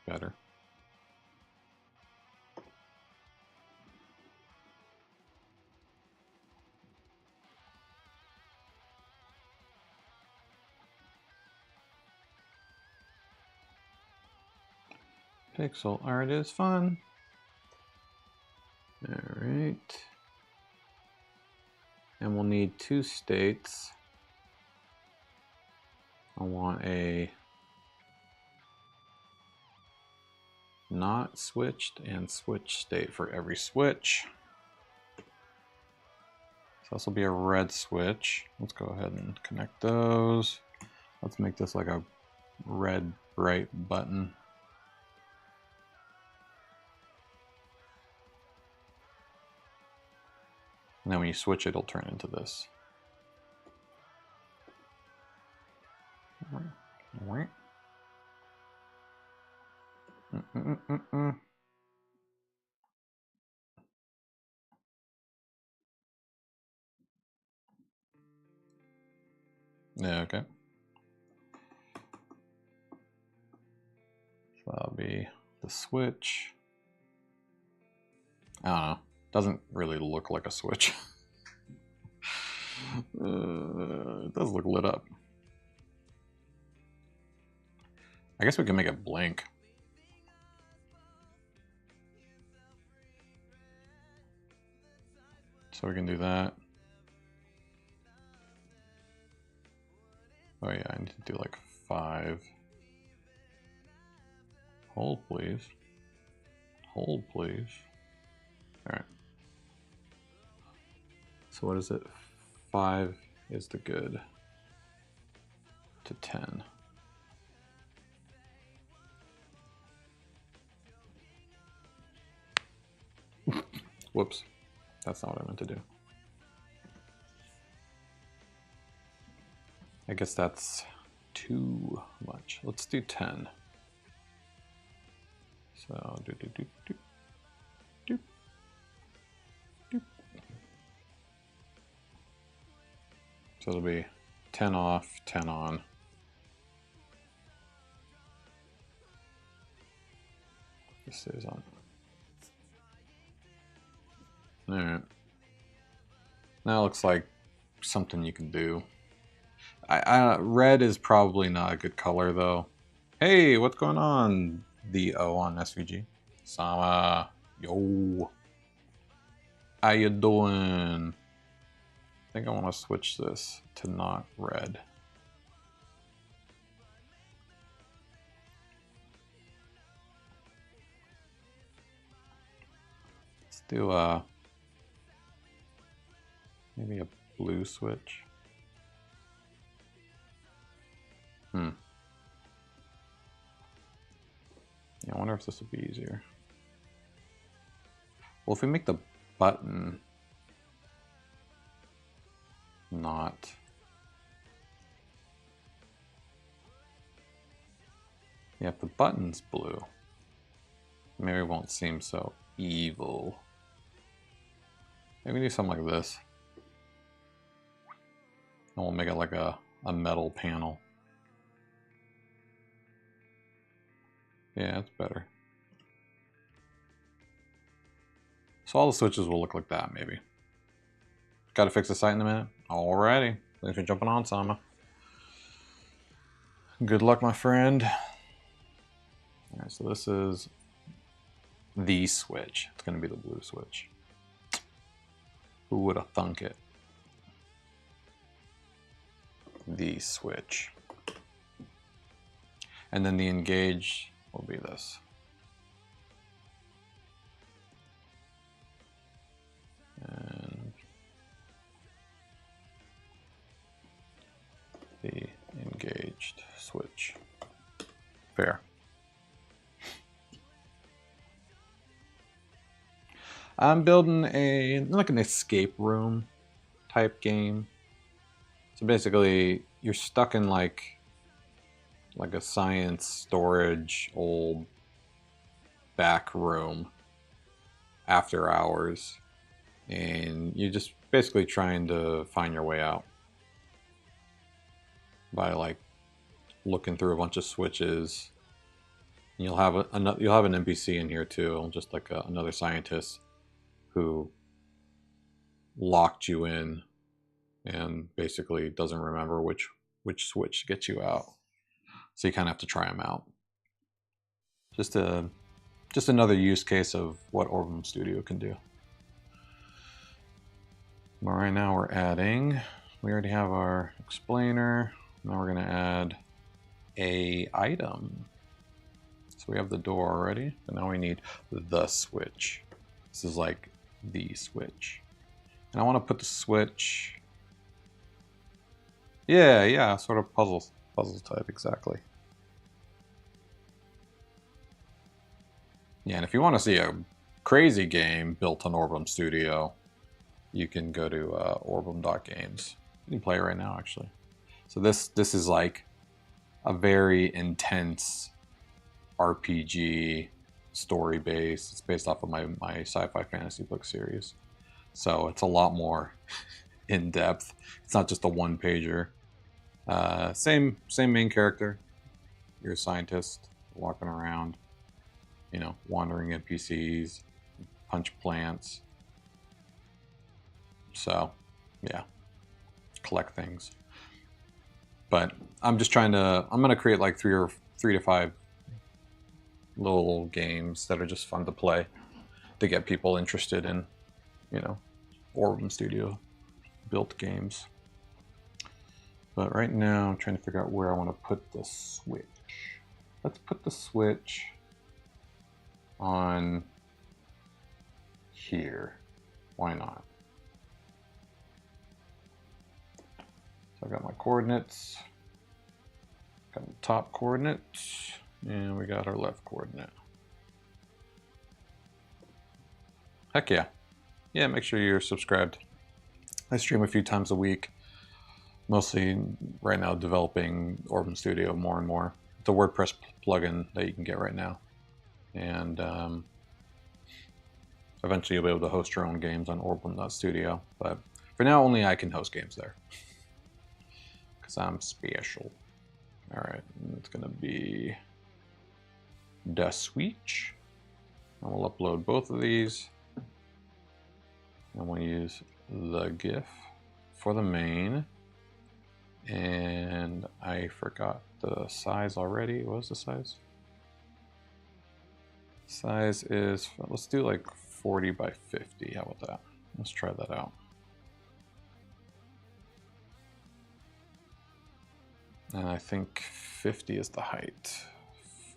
Better. Pixel art is fun. All right. And we'll need two states. I want a not switched and switch state for every switch. So this will be a red switch. Let's go ahead and connect those. Let's make this like a red bright button. And then when you switch it, it'll turn into this. Yeah, okay. So that'll be the switch. I don't know. Doesn't really look like a switch. It does look lit up. I guess we can make it blink. So we can do that. Oh yeah, I need to do like 5. Hold, please. Hold, please. All right. So what is it? 5 is the good to 10. Whoops. That's not what I meant to do. I guess that's too much. Let's do 10. So do. So it'll be 10 off, 10 on. This stays on. Alright. Now it looks like something you can do. Red is probably not a good color though. Hey, what's going on? The O on SVG. Sama. Yo. How you doing? I think I want to switch this to not red. Let's do maybe a blue switch. Yeah, I wonder if this will be easier. Well, if we make the button not... Yeah, if the button's blue, maybe it won't seem so evil. Maybe do something like this. And we'll make it like a metal panel. Yeah, it's better. So all the switches will look like that, maybe. Gotta fix the site in a minute. Alrighty. Thanks for jumping on, Sama. Good luck, my friend. Alright, so this is the switch. It's gonna be the blue switch. Who would have thunk it? The switch. And then the engage will be this. And the engaged switch. Fair. I'm building like an escape room type game. So basically you're stuck in like a science storage old back room after hours, and you're just basically trying to find your way out by like looking through a bunch of switches. You'll have an NPC in here too, just like another scientist who locked you in and basically doesn't remember which switch gets you out. So you kind of have to try them out. Just another use case of what Orbem Studio can do. But right now we already have our explainer. Now we're gonna add a item. So we have the door already, but now we need the switch. This is like the switch. And I want to put the switch. Yeah, sort of puzzle type, exactly. Yeah, and if you want to see a crazy game built on Orbem Studio, you can go to orbem.games. You can play it right now, actually. So this is like a very intense RPG story base. It's based off of my sci-fi fantasy book series. So it's a lot more in depth. It's not just a one pager. Same main character. You're a scientist walking around, you know, wandering NPCs, punch plants. So yeah, collect things. But I'm gonna create like three to five little games that are just fun to play to get people interested in, you know, Orbem Studio built games. But right now I'm trying to figure out where I want to put the switch. Let's put the switch on here. Why not? So I got my coordinates, got the top coordinate, and we got our left coordinate. Heck yeah. Yeah, make sure you're subscribed. I stream a few times a week, mostly right now developing Orbem Studio more and more. It's a WordPress plugin that you can get right now. And eventually you'll be able to host your own games on Orbem.studio. But for now, only I can host games there. because I'm special. All right, it's gonna be the switch. And we'll upload both of these. And we'll use the GIF for the main. And I forgot the size already. What was the size? Size is, let's do like 40 by 50. How about that? Let's try that out. And I think 50 is the height,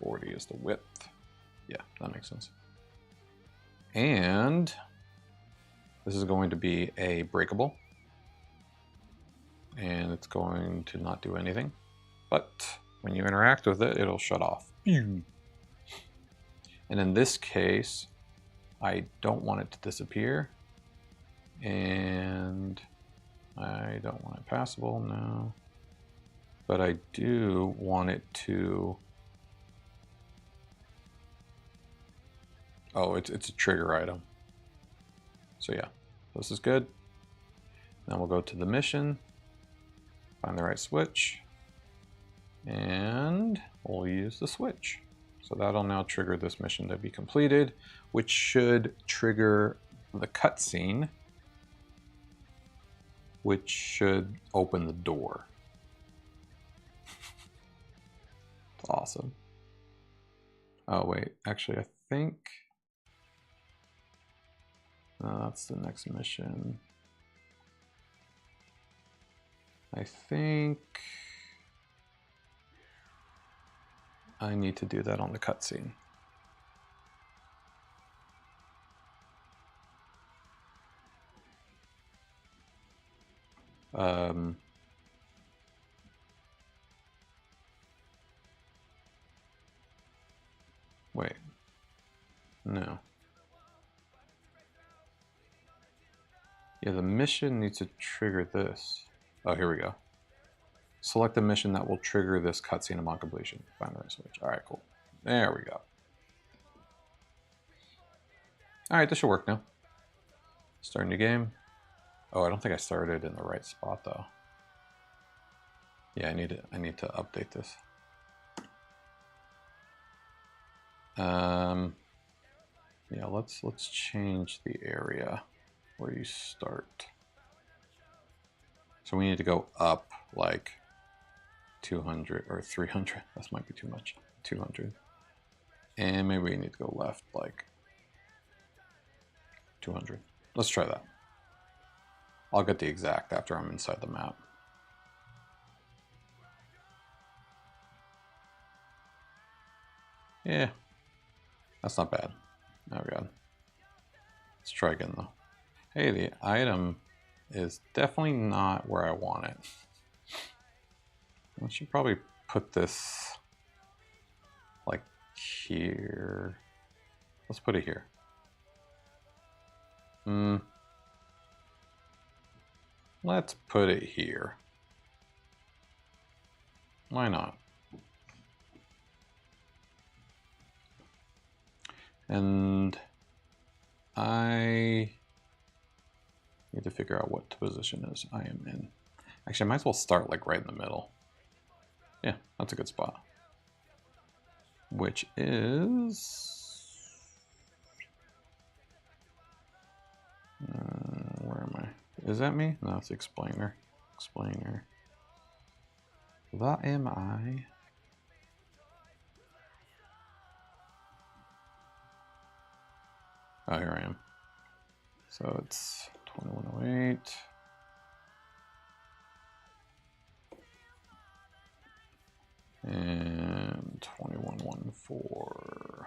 40 is the width. Yeah, that makes sense. And this is going to be a breakable. And it's going to not do anything. But when you interact with it, it'll shut off. And in this case, I don't want it to disappear. And I don't want it passable, no. But I do want it to, oh, it's a trigger item. So yeah, this is good. Now we'll go to the mission, find the right switch, and we'll use the switch. So that'll now trigger this mission to be completed, which should trigger the cutscene, which should open the door. It's awesome. Oh wait, actually I think that's the next mission. I think I need to do that on the cutscene. Wait, no. Yeah, the mission needs to trigger this. Oh, here we go. Select the mission that will trigger this cutscene upon completion. Find the right switch. All right, cool. There we go. All right, this should work now. Start a new game. Oh, I don't think I started in the right spot though. Yeah, I need to update this. Yeah, let's change the area where you start. So we need to go up like 200 or 300. This might be too much. 200. And maybe we need to go left like 200. Let's try that. I'll get the exact after I'm inside the map. Yeah, that's not bad. Oh god. Let's try again though. Hey, the item is definitely not where I want it. I should probably put this like here. Let's put it here. Let's put it here. Why not? And I need to figure out what position is I am in. Actually, I might as well start like right in the middle. Yeah, that's a good spot. Which is... where am I? Is that me? No, it's explainer. Explainer. That am I. Oh, here I am. So it's 2108. And 2114.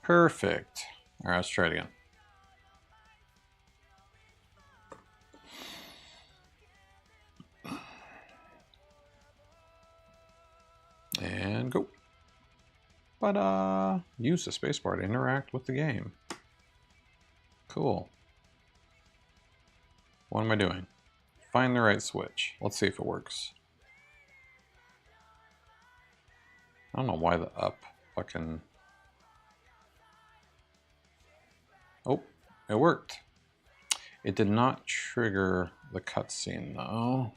Perfect. All right, let's try it again. And go. But use the spacebar to interact with the game. Cool. What am I doing? Find the right switch. Let's see if it works. I don't know why the up fucking... Oh, it worked. It did not trigger the cutscene though.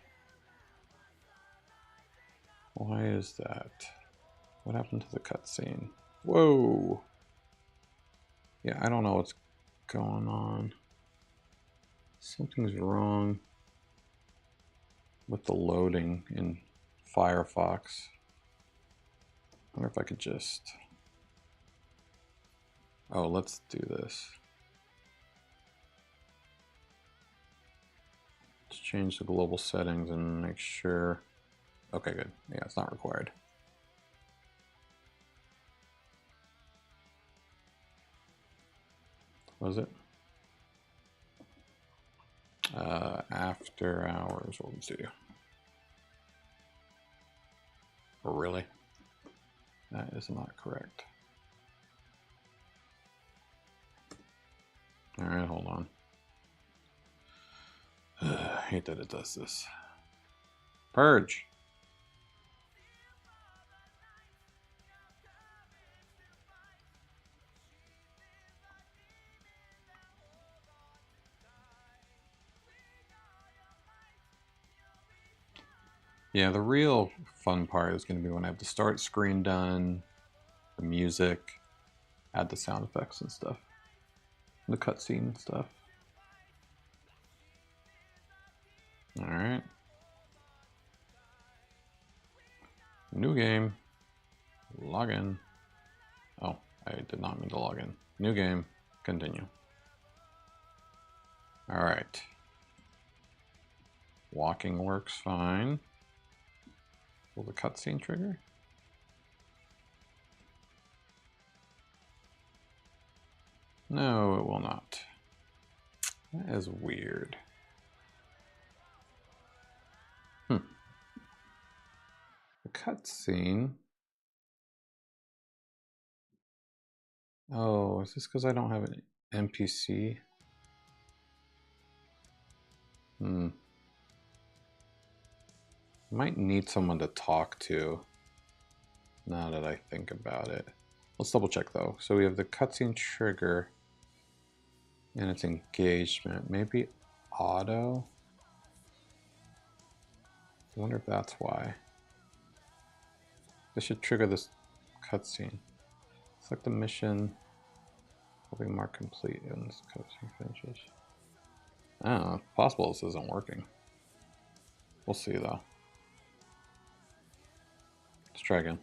Why is that? What happened to the cutscene? Whoa! Yeah, I don't know what's going on. Something's wrong with the loading in Firefox. I wonder if I could just... Oh, let's do this. Let's change the global settings and make sure... Okay, good. Yeah, it's not required. Was it? After hours Orbem Studio. Really? That is not correct. Alright, hold on. I hate that it does this. Purge! Yeah, the real fun part is going to be when I have the start screen done, the music, add the sound effects and stuff, the cutscene stuff. All right. New game. Login. Oh, I did not mean to log in. New game. Continue. All right. Walking works fine. Will the cutscene trigger? No, it will not. That is weird. The cutscene. Oh, is this because I don't have an NPC? Might need someone to talk to, now that I think about it. Let's double check though. So we have the cutscene trigger and its engagement. Maybe auto? I wonder if that's why. This should trigger this cutscene. Select the mission. Hoping mark complete and this cutscene finishes. I don't know. It's possible this isn't working. We'll see though. Let's try again.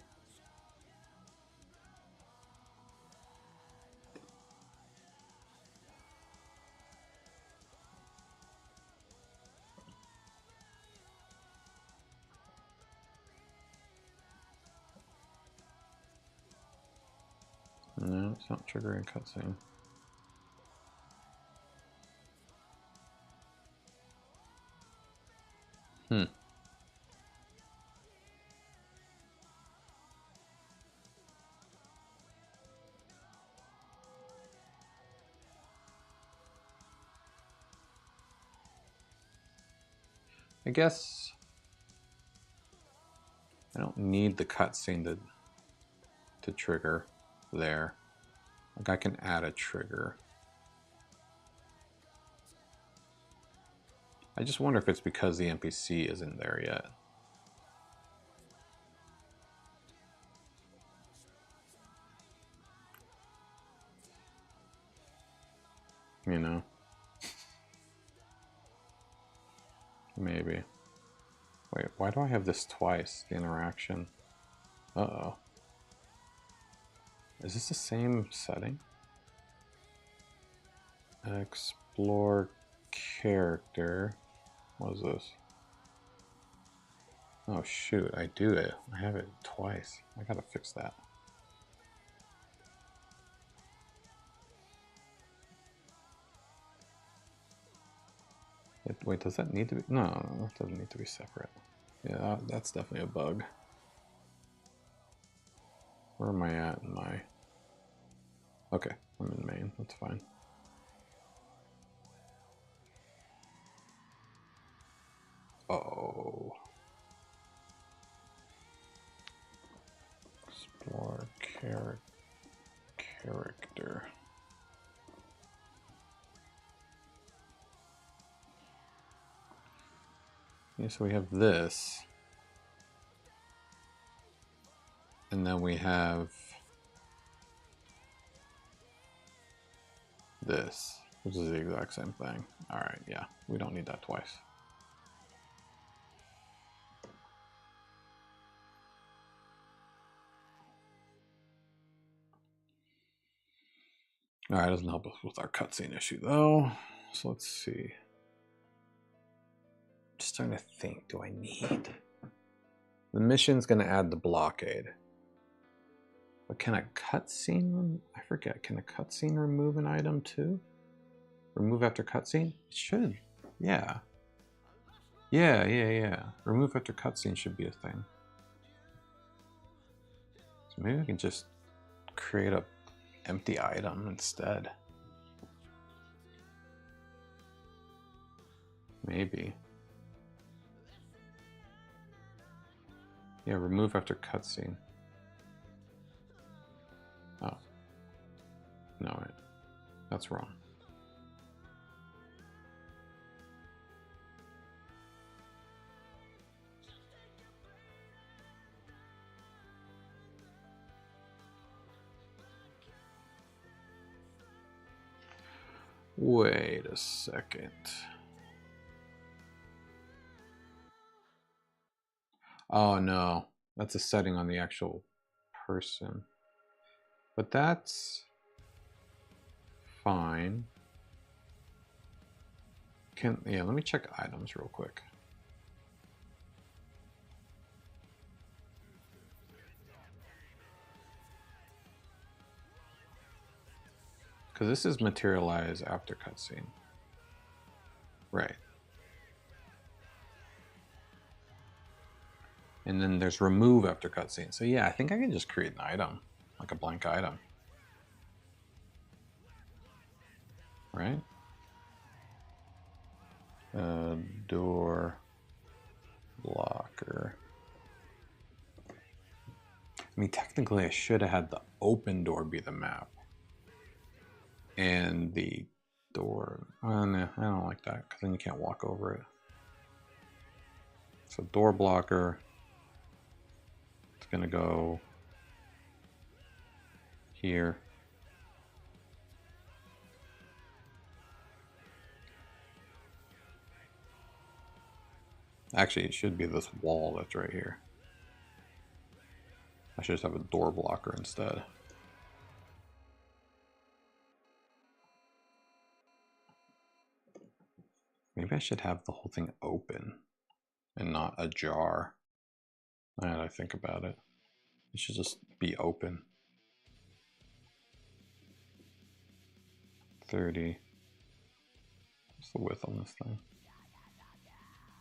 No, it's not triggering cutscene. I guess I don't need the cutscene to trigger there. Like I can add a trigger. I just wonder if it's because the NPC isn't there yet. You know? Maybe. Wait, why do I have this twice? The interaction. Uh-oh. Is this the same setting? Explore character. What is this? Oh shoot, I do it. I have it twice. I gotta fix that. Wait, does that need to be? No, that doesn't need to be separate. Yeah, that's definitely a bug. Where am I at in my... Okay, I'm in main, that's fine. Oh. Explore character. Okay, so we have this. And then we have this, which is the exact same thing. All right, yeah, we don't need that twice. All right, doesn't help us with our cutscene issue though. So let's see. Just trying to think, do I need? The mission's gonna add the blockade. But can a cutscene, I forget, can a cutscene remove an item too? Remove after cutscene? It should, yeah. Yeah. Remove after cutscene should be a thing. So maybe I can just create a empty item instead. Maybe. Yeah, remove after cutscene. Oh. No, wait. That's wrong. Wait a second. Oh no, that's a setting on the actual person. But that's fine. Yeah, let me check items real quick. Because this is materialize after cutscene. Right. And then there's remove after cutscene. So yeah, I think I can just create an item, like a blank item. Right? Door blocker. I mean, technically I should have had the open door be the map. And the door, oh, no, I don't like that because then you can't walk over it. So door blocker, it's gonna go here. Actually, it should be this wall that's right here. I should just have a door blocker instead. Maybe I should have the whole thing open and not ajar. Now that I think about it, it should just be open. 30. What's the width on this thing?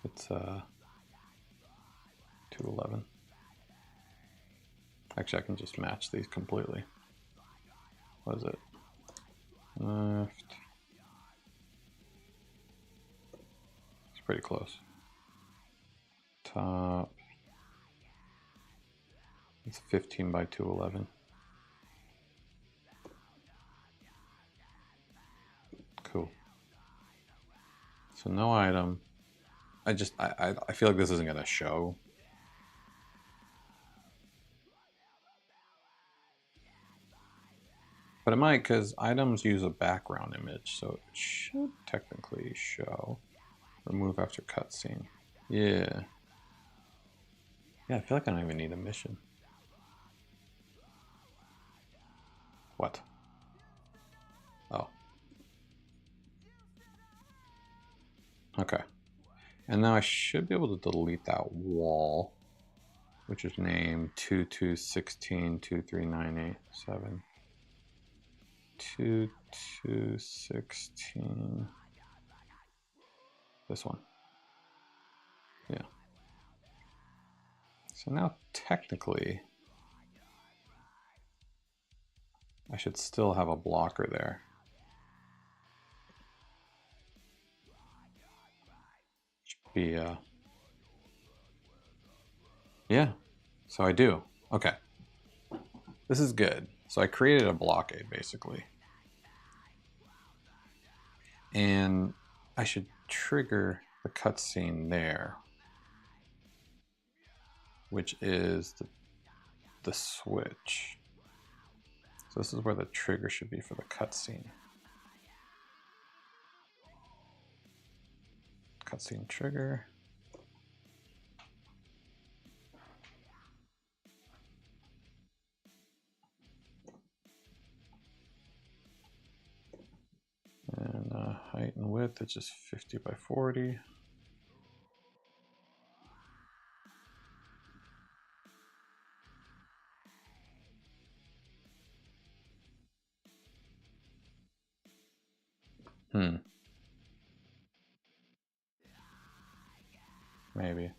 It's 211. Actually, I can just match these completely. What is it? Left. It's pretty close. Top. It's 15 by 211. Cool. So no item. I feel like this isn't gonna show. But it might, because items use a background image, so it should technically show. Remove after cutscene. Yeah. Yeah, I feel like I don't even need a mission. What? Oh. Okay. And now I should be able to delete that wall, which is named 22162398 2216. This one. Yeah. So now technically I should still have a blocker there. Should be yeah. So I do. Okay. This is good. So I created a blockade basically. And I should trigger the cutscene there. which is the switch. So this is where the trigger should be for the cutscene. Cutscene trigger. And height and width, it's just 50 by 40. Maybe.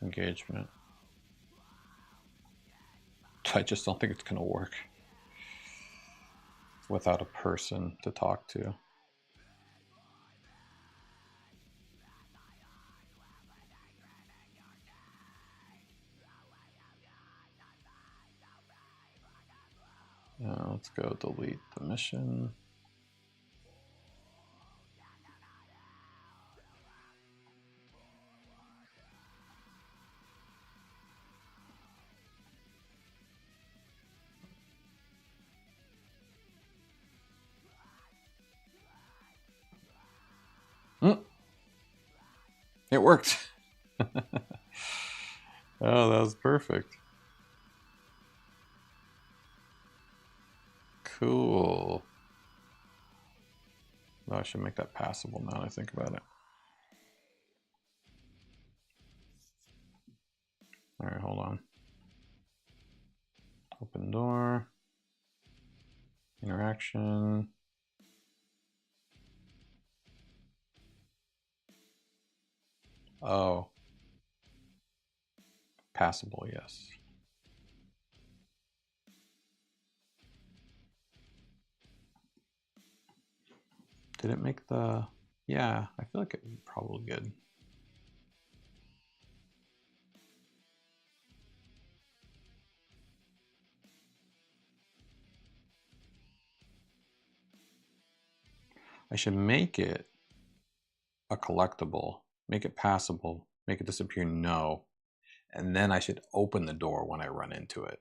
Engagement. I just don't think it's going to work without a person to talk to. Let's go delete the mission. It worked. Oh, that was perfect. Cool. Oh, I should make that passable now that I think about it. All right, hold on. Open door. Interaction. Oh. Passable, yes. Did it make the... Yeah, I feel like it probably good. I should make it a collectible, make it passable, make it disappear, no. And then I should open the door when I run into it.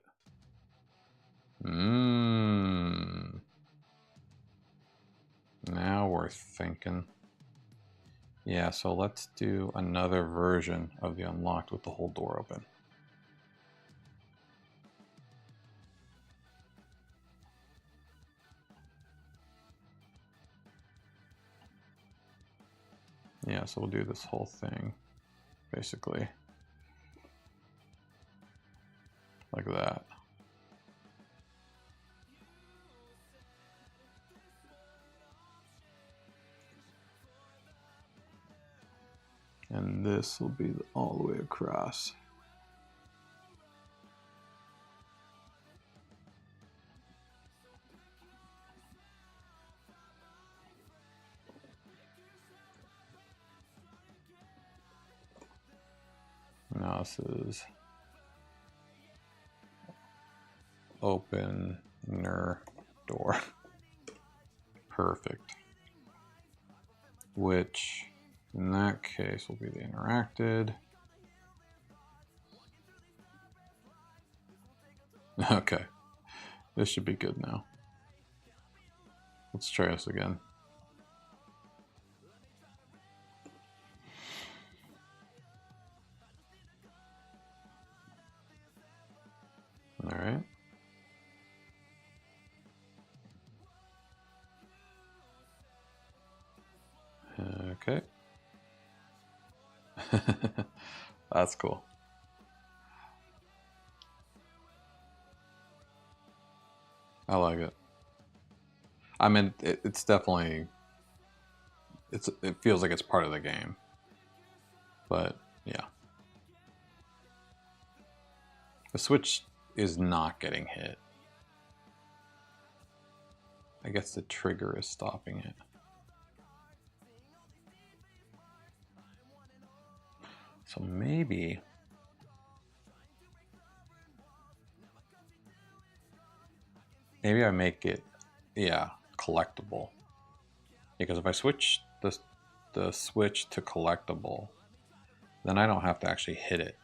Now we're thinking. Yeah, so let's do another version of the unlocked with the whole door open. Yeah, so we'll do this whole thing, basically. Like that. And this will be all the way across. Now this is opener door. Perfect. Which in that case will be the interacted. Okay, this should be good now. Let's try this again. All right. Okay. That's cool. I like it. I mean, it's definitely, it feels like it's part of the game. But yeah. The switch is not getting hit. I guess the trigger is stopping it. So maybe I make it, yeah, collectible. Because if I switch the switch to collectible, then I don't have to actually hit it.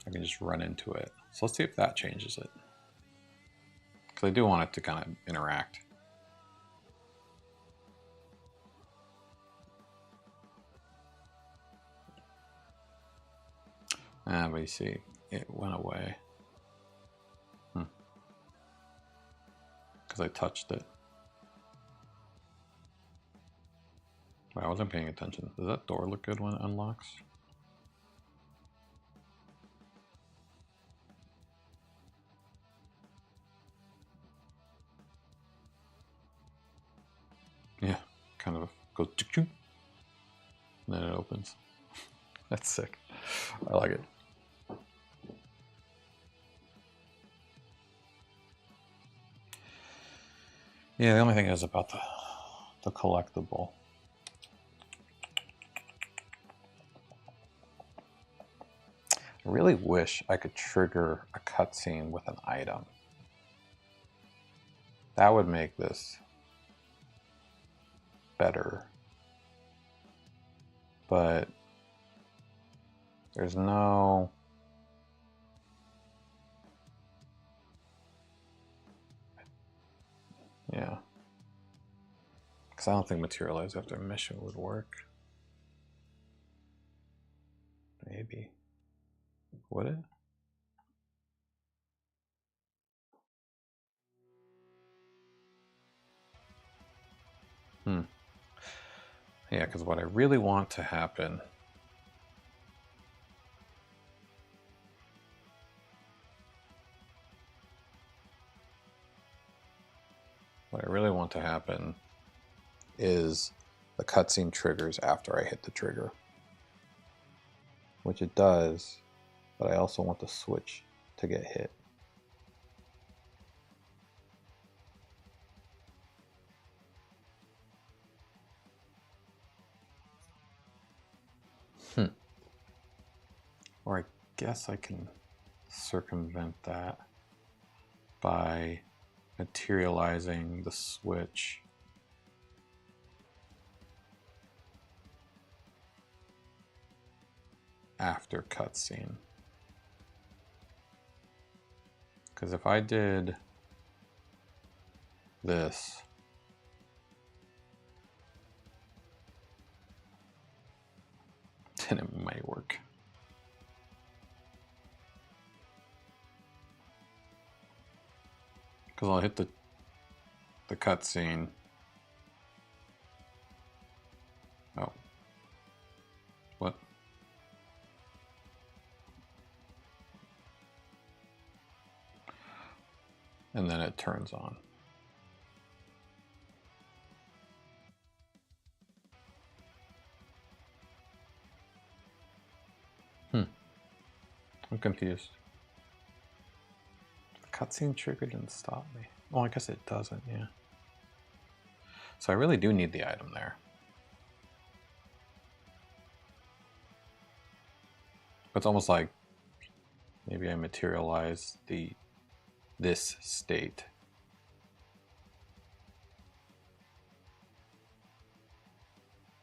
I can just run into it. So let's see if that changes it. Because I do want it to kind of interact. But you see, it went away. Because I touched it. I wasn't paying attention. Does that door look good when it unlocks? Yeah, kind of goes and then it opens. That's sick. I like it. Yeah, the only thing is about the collectible. I really wish I could trigger a cutscene with an item. That would make this better. But there's no... Yeah. Because I don't think materialize after a mission would work. Maybe. Would it? Yeah, because what I really want to happen is the cutscene triggers after I hit the trigger. Which it does, but I also want the switch to get hit. Or I guess I can circumvent that by materializing the switch after cutscene. Because if I did this, then it might work. Because I'll hit the cutscene. Oh. What? And then it turns on. I'm confused. The cutscene trigger didn't stop me. Oh, I guess it doesn't, yeah. So I really do need the item there. It's almost like maybe I materialize this state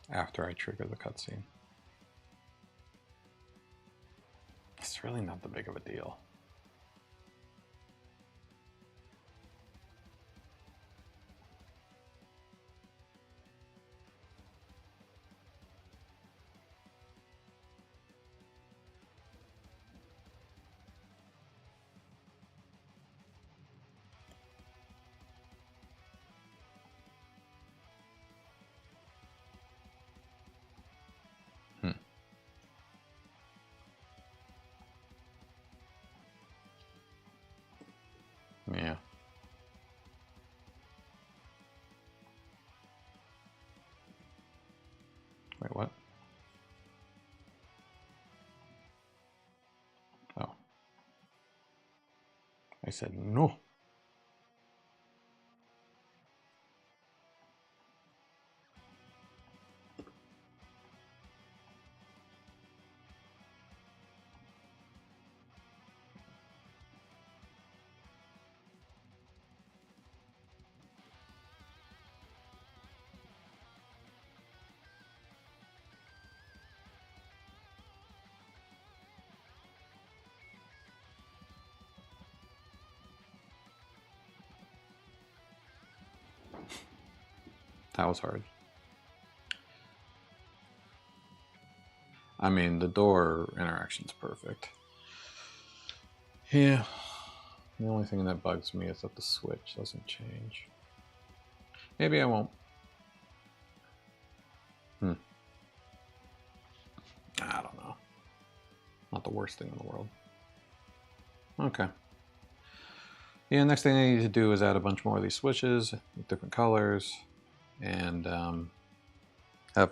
after I trigger the cutscene. It's really not that big of a deal. Yeah. Wait, what? Oh. I said no. That was hard. I mean, the door interaction's perfect. Yeah. The only thing that bugs me is that the switch doesn't change. Maybe I won't. I don't know. Not the worst thing in the world. Okay. Yeah, next thing I need to do is add a bunch more of these switches with different colors, and add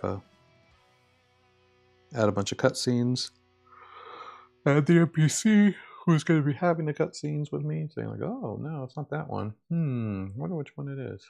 a bunch of cutscenes. Add the NPC who's going to be having the cutscenes with me, saying like, "Oh no, it's not that one. Wonder which one it is."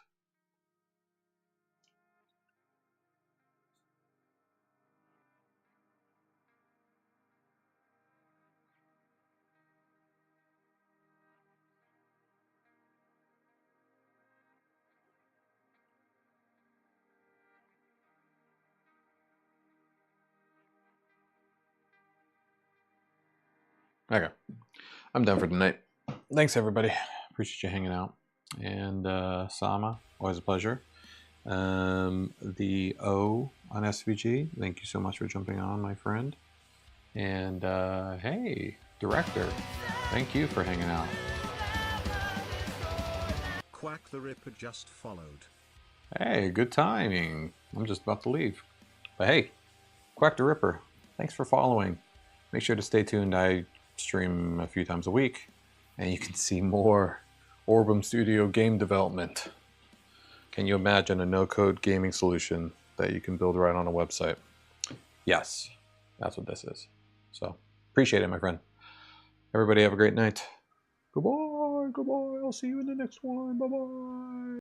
Okay, I'm done for tonight. Thanks everybody. Appreciate you hanging out. And Sama, always a pleasure. The O on SVG, thank you so much for jumping on, my friend. And hey, Director, thank you for hanging out. Quack the Ripper just followed. Hey, good timing. I'm just about to leave. But hey, Quack the Ripper, thanks for following. Make sure to stay tuned. I stream a few times a week, and you can see more Orbem Studio game development. Can you imagine a no-code gaming solution that you can build right on a website? Yes, that's what this is. So, appreciate it, my friend. Everybody have a great night. Goodbye, goodbye. I'll see you in the next one. Bye-bye.